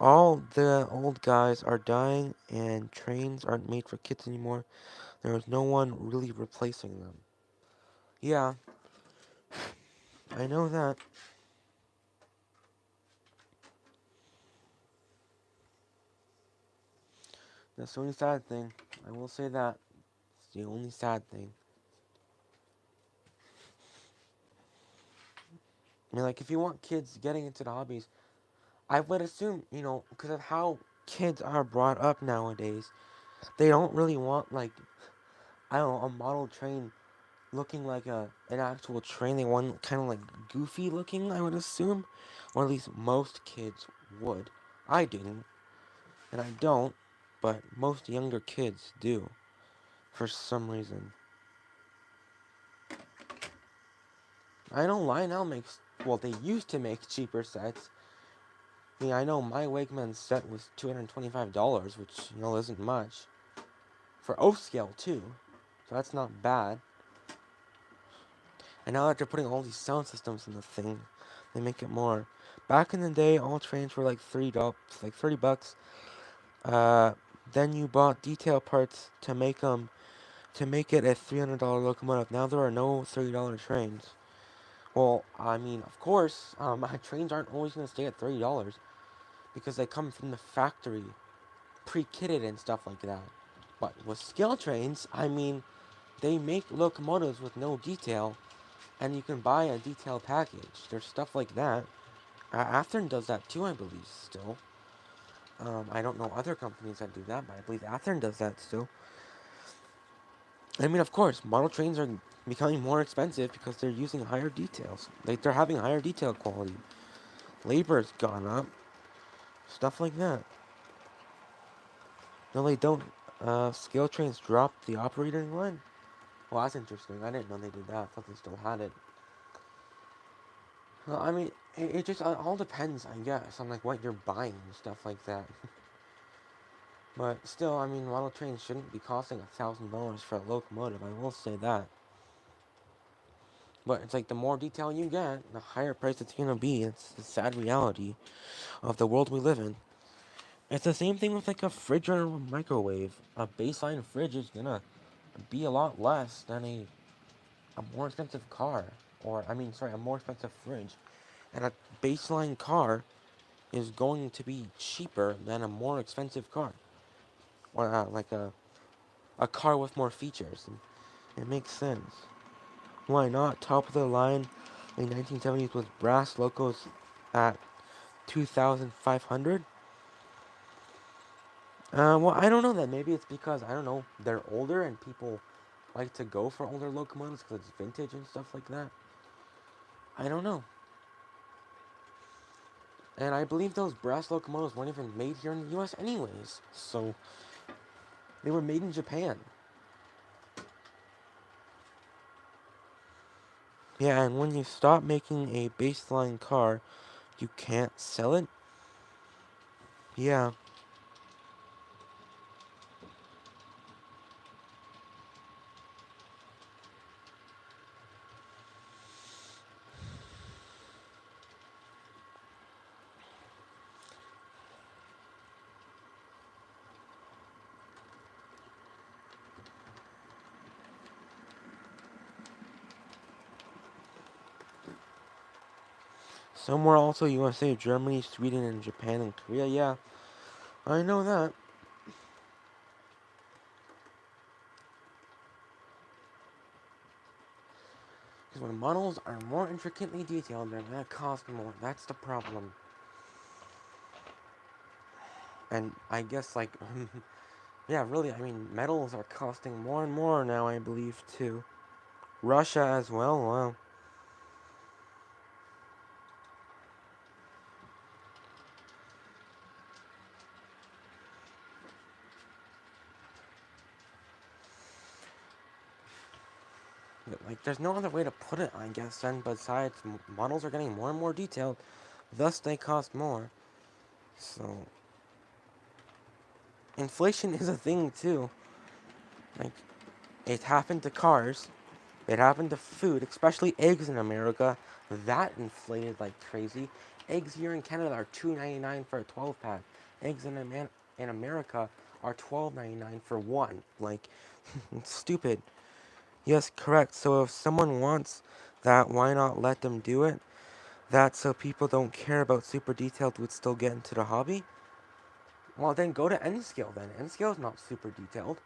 all the old guys are dying, and trains aren't made for kids anymore. There is no one really replacing them. Yeah, I know that. That's the only sad thing. I will say that. It's the only sad thing. I mean, like, if you want kids getting into the hobbies, I would assume, because of how kids are brought up nowadays, they don't really want, like, I don't know, a model train looking like an actual train. They want kind of like goofy looking, I would assume. Or at least most kids would. I didn't, and I don't, but most younger kids do, for some reason. I know Lionel makes, well, they used to make cheaper sets. I mean, I know my Wakeman set was $225, which, isn't much. For O scale, too. So that's not bad. And now that they're putting all these sound systems in the thing, they make it more. Back in the day, all trains were like $30, like $30. Uh, then you bought detail parts to make it a $300 locomotive. Now there are no $30 trains. Well, I mean, of course, trains aren't always going to stay at $30 because they come from the factory, pre-kitted and stuff like that. But with scale trains, I mean, they make locomotives with no detail, and you can buy a detail package. There's stuff like that. Athearn does that too, I believe, still. I don't know other companies that do that, but I believe Athearn does that still. I mean, of course, model trains are becoming more expensive because they're using higher details. Like, they're having higher detail quality. Labor's gone up. Stuff like that. No, they don't. Scale trains drop the operating line? Well, that's interesting. I didn't know they did that. I thought they still had it. Well, I mean, it just all depends, I guess, on like what you're buying and stuff like that. But still, I mean, model trains shouldn't be costing $1,000 for a locomotive. I will say that. But it's like the more detail you get, the higher price it's gonna be. It's the sad reality of the world we live in. It's the same thing with like a fridge or a microwave. A baseline fridge is gonna be a lot less than a more expensive car. Or, I mean, sorry, a more expensive fridge. And a baseline car is going to be cheaper than a more expensive car. Or like a car with more features. And it makes sense. Why not? Top of the line in 1970s with brass locos at 2,500. Well, I don't know that. Maybe it's because, I don't know, they're older and people like to go for older locomotives because it's vintage and stuff like that. I don't know. And I believe those brass locomotives weren't even made here in the US anyways. So they were made in Japan. Yeah, and when you stop making a baseline car, you can't sell it? Yeah. Somewhere also USA, Germany, Sweden, and Japan, and Korea. Yeah, I know that. Because when models are more intricately detailed, they're gonna cost more. That's the problem. And I guess, like, yeah, really, I mean, metals are costing more and more now, I believe, too. Russia as well, wow. Like, there's no other way to put it, I guess, then, besides models are getting more and more detailed, thus they cost more. So, inflation is a thing, too. Like, it happened to cars, it happened to food, especially eggs in America. That inflated like crazy. Eggs here in Canada are $2.99 for a 12 pack. Eggs in America are $12.99 for one. Like, it's stupid. Yes, correct. So if someone wants that, why not let them do it? That so people don't care about super detailed would still get into the hobby? Well, then go to N scale then. N scale is not super detailed.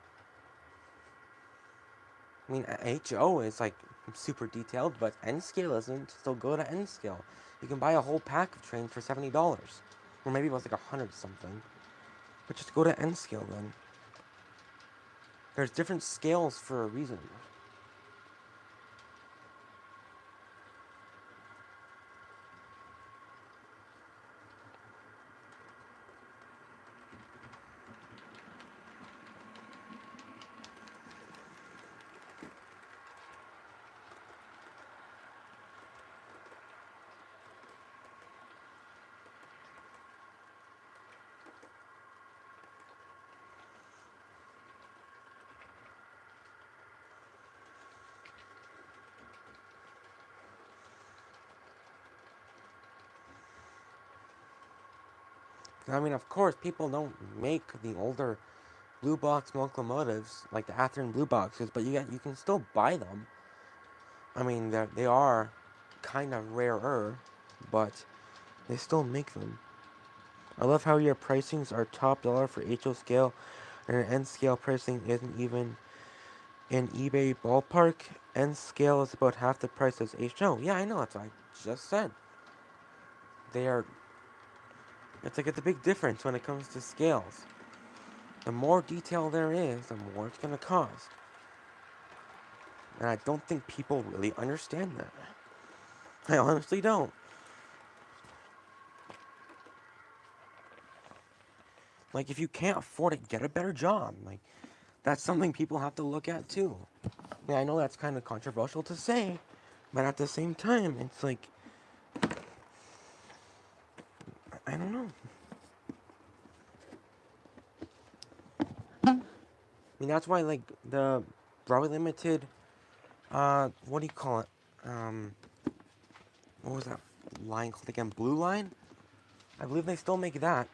I mean, HO is like super detailed, but N scale isn't. So go to N scale. You can buy a whole pack of trains for $70, or maybe it was like 100 something. But just go to N scale then. There's different scales for a reason. I mean, of course, people don't make the older blue box locomotives like the Athearn blue boxes, but you can still buy them. I mean, they are kind of rarer, but they still make them. I love how your pricings are top dollar for HO scale, and N scale pricing isn't even in eBay ballpark. N scale is about half the price as HO. Yeah, I know. That's what I just said. They are. It's a big difference when it comes to scales. The more detail there is, the more it's gonna cost. And I don't think people really understand that. I honestly don't. Like, if you can't afford it, get a better job. Like, that's something people have to look at too. Yeah, I know that's kind of controversial to say, but at the same time, it's like I don't know. I mean, that's why, like, the Broadway Limited, what do you call it? What was that line called again? Blue Line? I believe they still make that.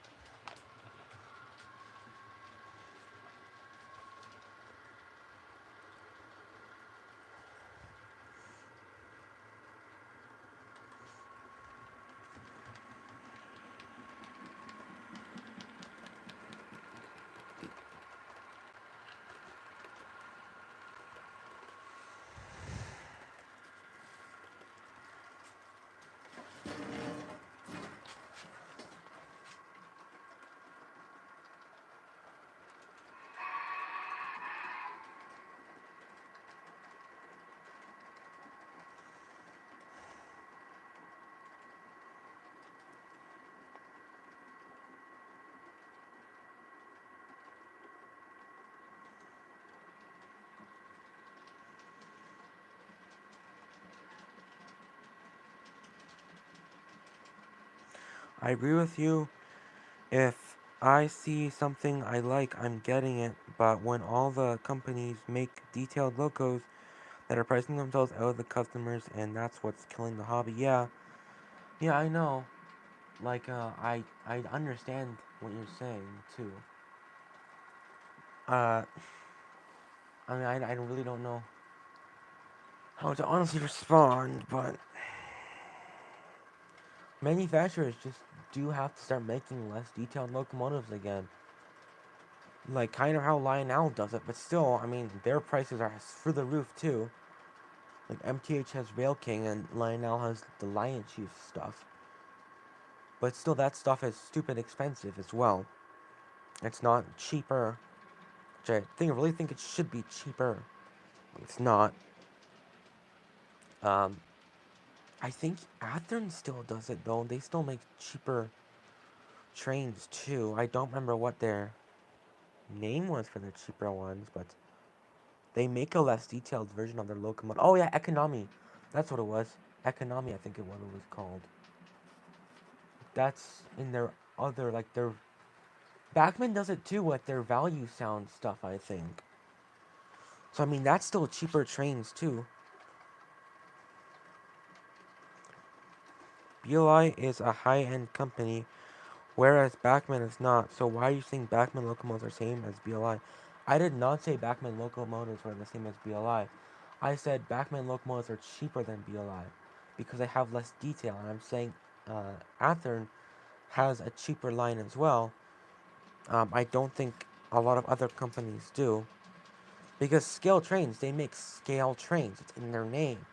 I agree with you. If I see something I like, I'm getting it. But when all the companies make detailed logos that are pricing themselves out of the customers, and that's what's killing the hobby. Yeah, yeah, I know. Like, I understand what you're saying too. Uh, I mean, I really don't know how to honestly respond, but manufacturers just do have to start making less detailed locomotives again. Like, kind of how Lionel does it, but still, I mean, their prices are through the roof too. Like, MTH has Rail King and Lionel has the Lion Chief stuff. But still, that stuff is stupid expensive as well. It's not cheaper. Which really think it should be cheaper. It's not. Um, I think Athearn still does it though. They still make cheaper trains too. I don't remember what their name was for the cheaper ones, but they make a less detailed version of their locomotive. Oh yeah, Economy. That's what it was. Economy, I think it was called. That's in their other, like, their Bachmann does it too with their value sound stuff, I think. So I mean, that's still cheaper trains too. BLI is a high-end company, whereas Bachmann is not. So why are you saying Bachmann locomotives are same as BLI? I did not say Bachmann locomotives were the same as BLI. I said Bachmann locomotives are cheaper than BLI because they have less detail, and I'm saying Athearn has a cheaper line as well. I don't think a lot of other companies do. Because scale trains, they make scale trains. It's in their name.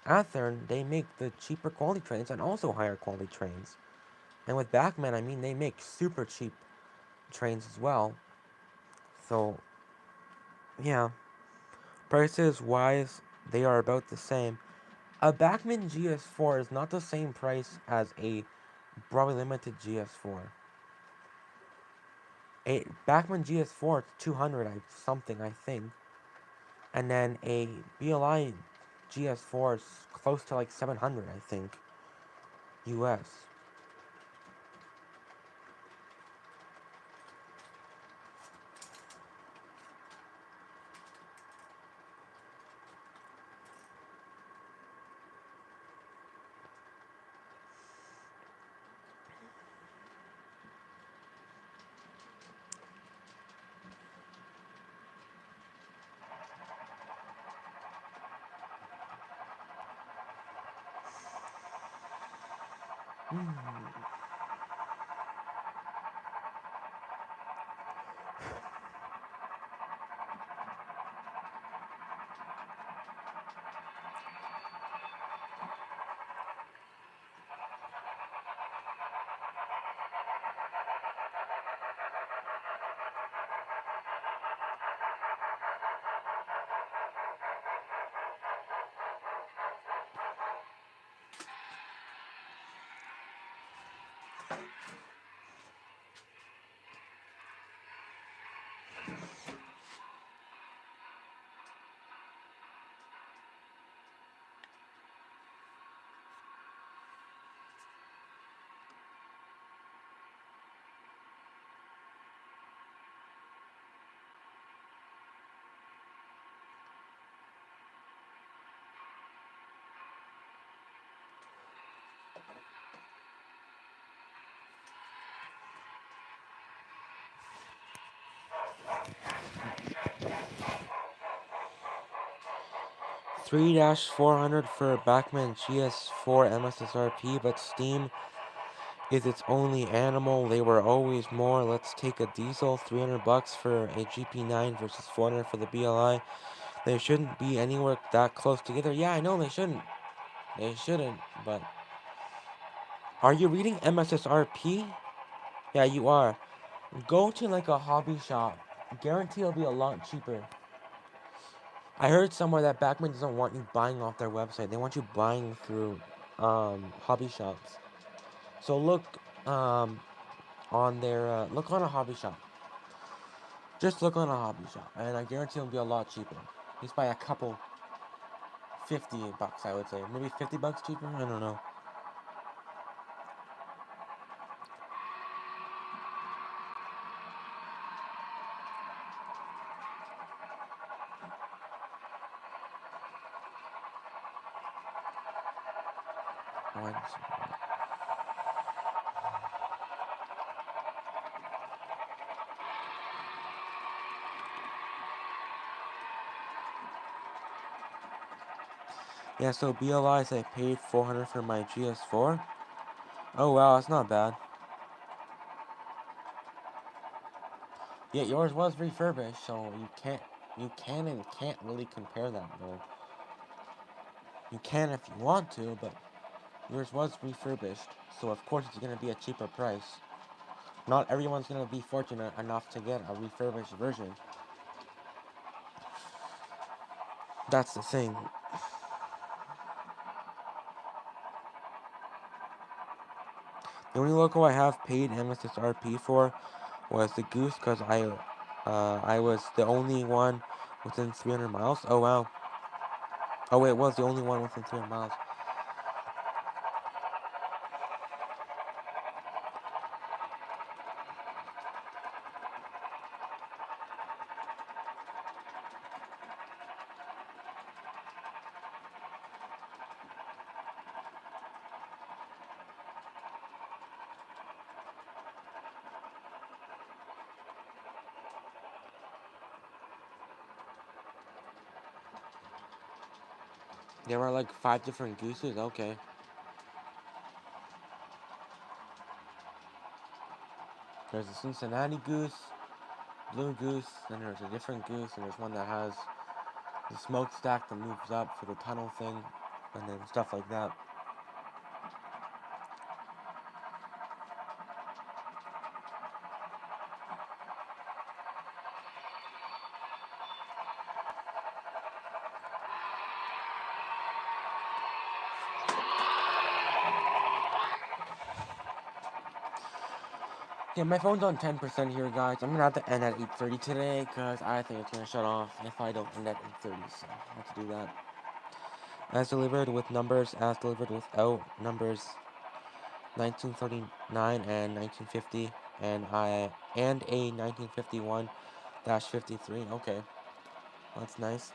Athearn, they make the cheaper quality trains and also higher quality trains. And with Bachmann, I mean, they make super cheap trains as well. So, yeah. Prices wise, they are about the same. A Bachmann GS4 is not the same price as a Broadway Limited GS4. A Bachmann GS4 is 200 something, I think. And then a BLI GS4 is close to like 700, I think. US. 3-400 for Bachman GS4 MSSRP, but Steam is its only animal. They were always more. Let's take a diesel. $300 for a GP9 versus 400 for the BLI. They shouldn't be anywhere that close together. Yeah, I know they shouldn't. They shouldn't, but... Are you reading MSSRP? Yeah, you are. Go to like a hobby shop. Guarantee it'll be a lot cheaper. I heard somewhere that Bachman doesn't want you buying off their website. They want you buying through hobby shops. So look on their look on a hobby shop. Just look on a hobby shop, and I guarantee it'll be a lot cheaper. Just by a couple, $50, I would say. Maybe $50 cheaper. I don't know. Yeah, so BLIs I paid $400 for my GS4. Oh wow, that's not bad. Yeah, yours was refurbished, so you can and can't really compare that though. You can if you want to, but yours was refurbished, so of course it's gonna be a cheaper price. Not everyone's gonna be fortunate enough to get a refurbished version. That's the thing. The only local I have paid MSSRP for was the Goose, because I was the only one within 300 miles. Oh wow. Oh wait, it was the only one within 300 miles. There were like 5 different Gooses? Okay. There's a Cincinnati Goose, Blue Goose, then there's a different Goose, and there's one that has the smokestack that moves up for the tunnel thing, and then stuff like that. Yeah, my phone's on 10% here, guys. I'm gonna have to end at 8:30 today, because I think it's gonna shut off if I don't end at 8:30, so I have to do that. As delivered with numbers, as delivered without numbers, 1939 and 1950, and a 1951-53. Okay, that's nice.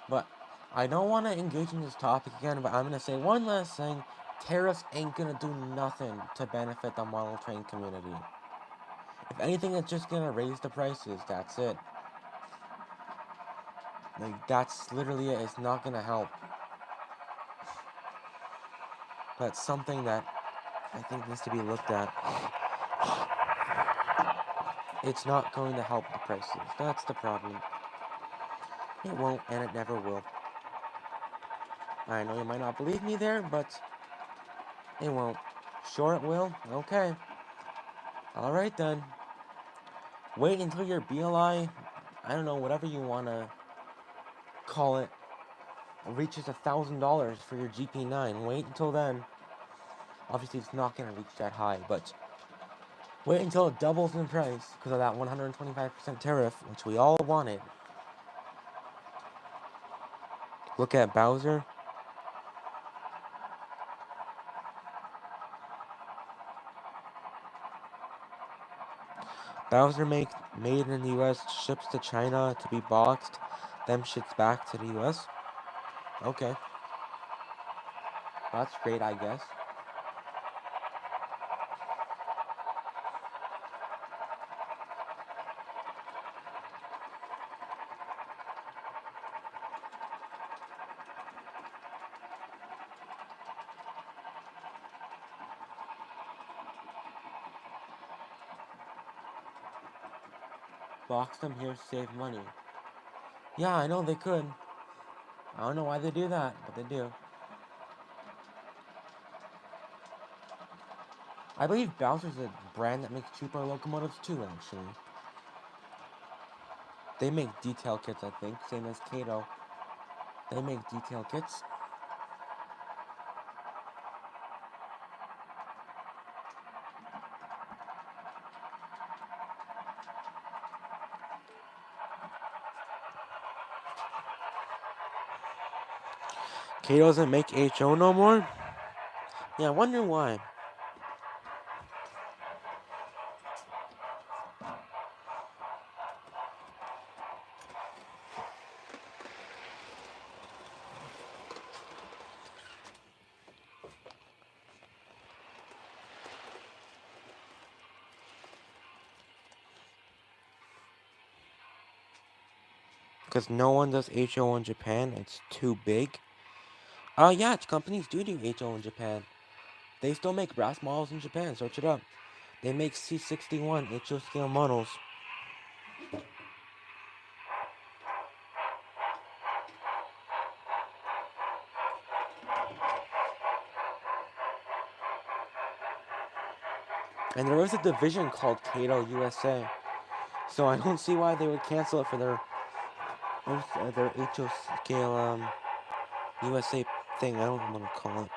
But I don't want to engage in this topic again, but I'm going to say one last thing. Tariffs ain't going to do nothing to benefit the model train community. If anything, it's just going to raise the prices. That's it. Like, that's literally it. It's not going to help. That's something that I think needs to be looked at. It's not going to help the prices. That's the problem. It won't, and it never will. I know you might not believe me there, but it won't. Sure it will? Okay. Alright then. Wait until your BLI, I don't know, whatever you want to call it, reaches $1,000 for your GP9. Wait until then. Obviously, it's not going to reach that high, but wait until it doubles in price because of that 125% tariff, which we all wanted. Look at Bowser. Bowser made in the US, ships to China to be boxed, then ships back to the US. Okay. That's great, I guess. box them here to save money. Yeah, I know they could. I don't know why they do that, but they do. I believe Bowser's a brand that makes cheaper locomotives too, actually. They make detail kits, I think, same as Kato. They make detail kits. Kato doesn't make HO no more? Yeah, I wonder why. Because no one does HO in Japan. It's too big. Yeah, companies do HO in Japan. They still make brass models in Japan. Search it up. They make C61 HO scale models. And there was a division called Kato USA. So I don't see why they would cancel it for their HO scale USA thing. I don't know what to call it.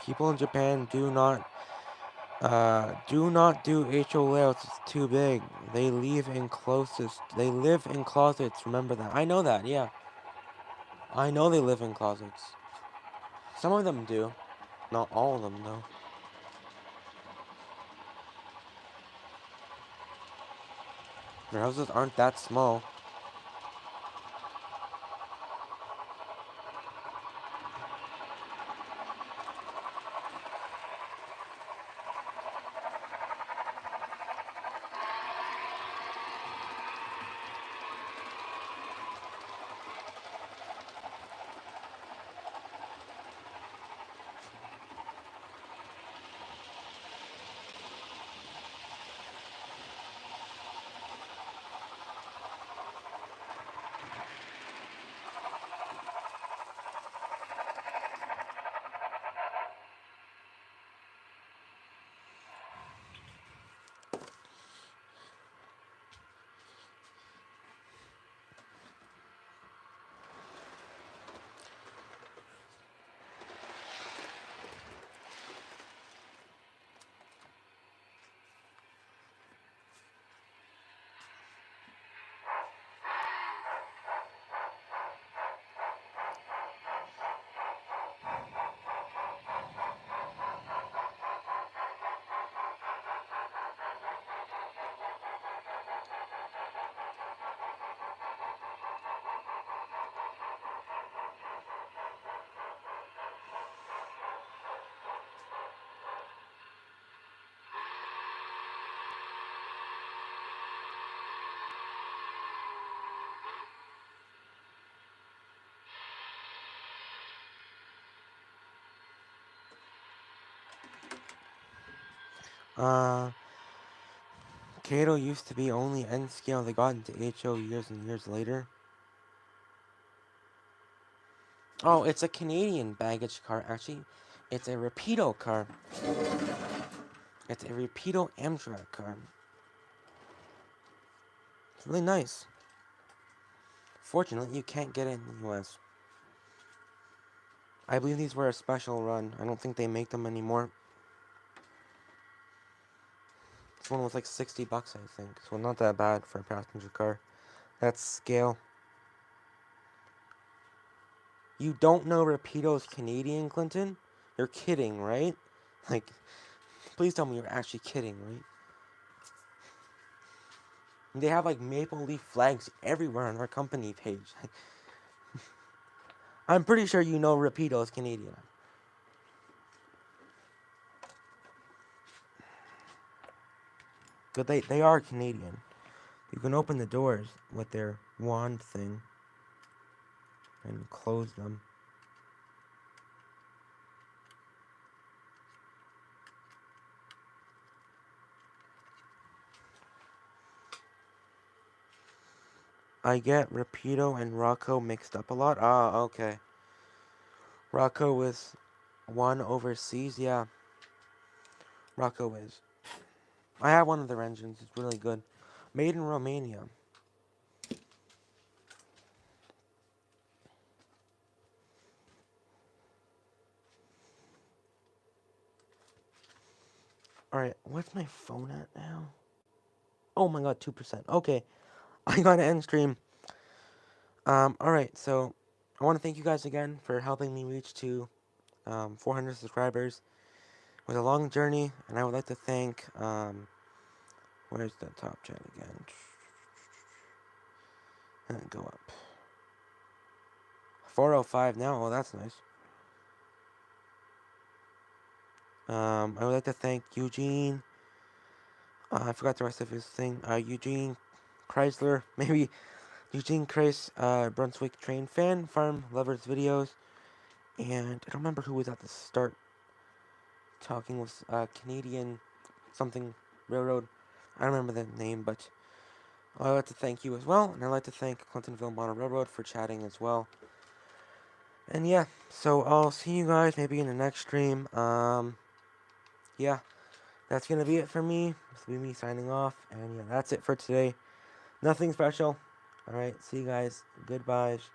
People in Japan do not do HO layouts. It's too big. They live in closets. Remember that. I know that. Yeah. I know they live in closets. Some of them do. Not all of them, though. Their houses aren't that small. Kato used to be only N scale. They got into HO years and years later. Oh, it's a Canadian baggage car, actually. It's a Rapido car. It's a Rapido Amtrak car. It's really nice. Fortunately, you can't get it in the US. I believe these were a special run. I don't think they make them anymore. This one was like 60 bucks, I think. So not that bad for a passenger car. That's scale. You don't know Rapido's Canadian, Clinton? You're kidding, right? Like, please tell me you're actually kidding, right? They have like maple leaf flags everywhere on our company page. I'm pretty sure you know Rapido's Canadian. But they are Canadian. You can open the doors with their wand thing and close them. I get Rapido and Rocco mixed up a lot. Ah, okay. Rocco is one overseas. Yeah, Rocco is. I have one of their engines. It's really good. Made in Romania. Alright, what's my phone at now? Oh my god, 2%. Okay, I gotta end stream. Alright, so I want to thank you guys again for helping me reach to 400 subscribers. It was a long journey, and I would like to thank, where's the top chat again? And go up. 405 now, oh that's nice. I would like to thank Eugene. I forgot the rest of his thing. Eugene Chrysler, maybe Eugene Chris, Brunswick Train Fan, Farm Lovers Videos, and I don't remember who was at the start talking with Canadian something Railroad. I don't remember the name, but I'd like to thank you as well, and I'd like to thank Clintonville Model Railroad for chatting as well. And yeah, so I'll see you guys maybe in the next stream. Yeah, that's gonna be it for me. This will be me signing off, and yeah, that's it for today. Nothing special. Alright, see you guys. Goodbye.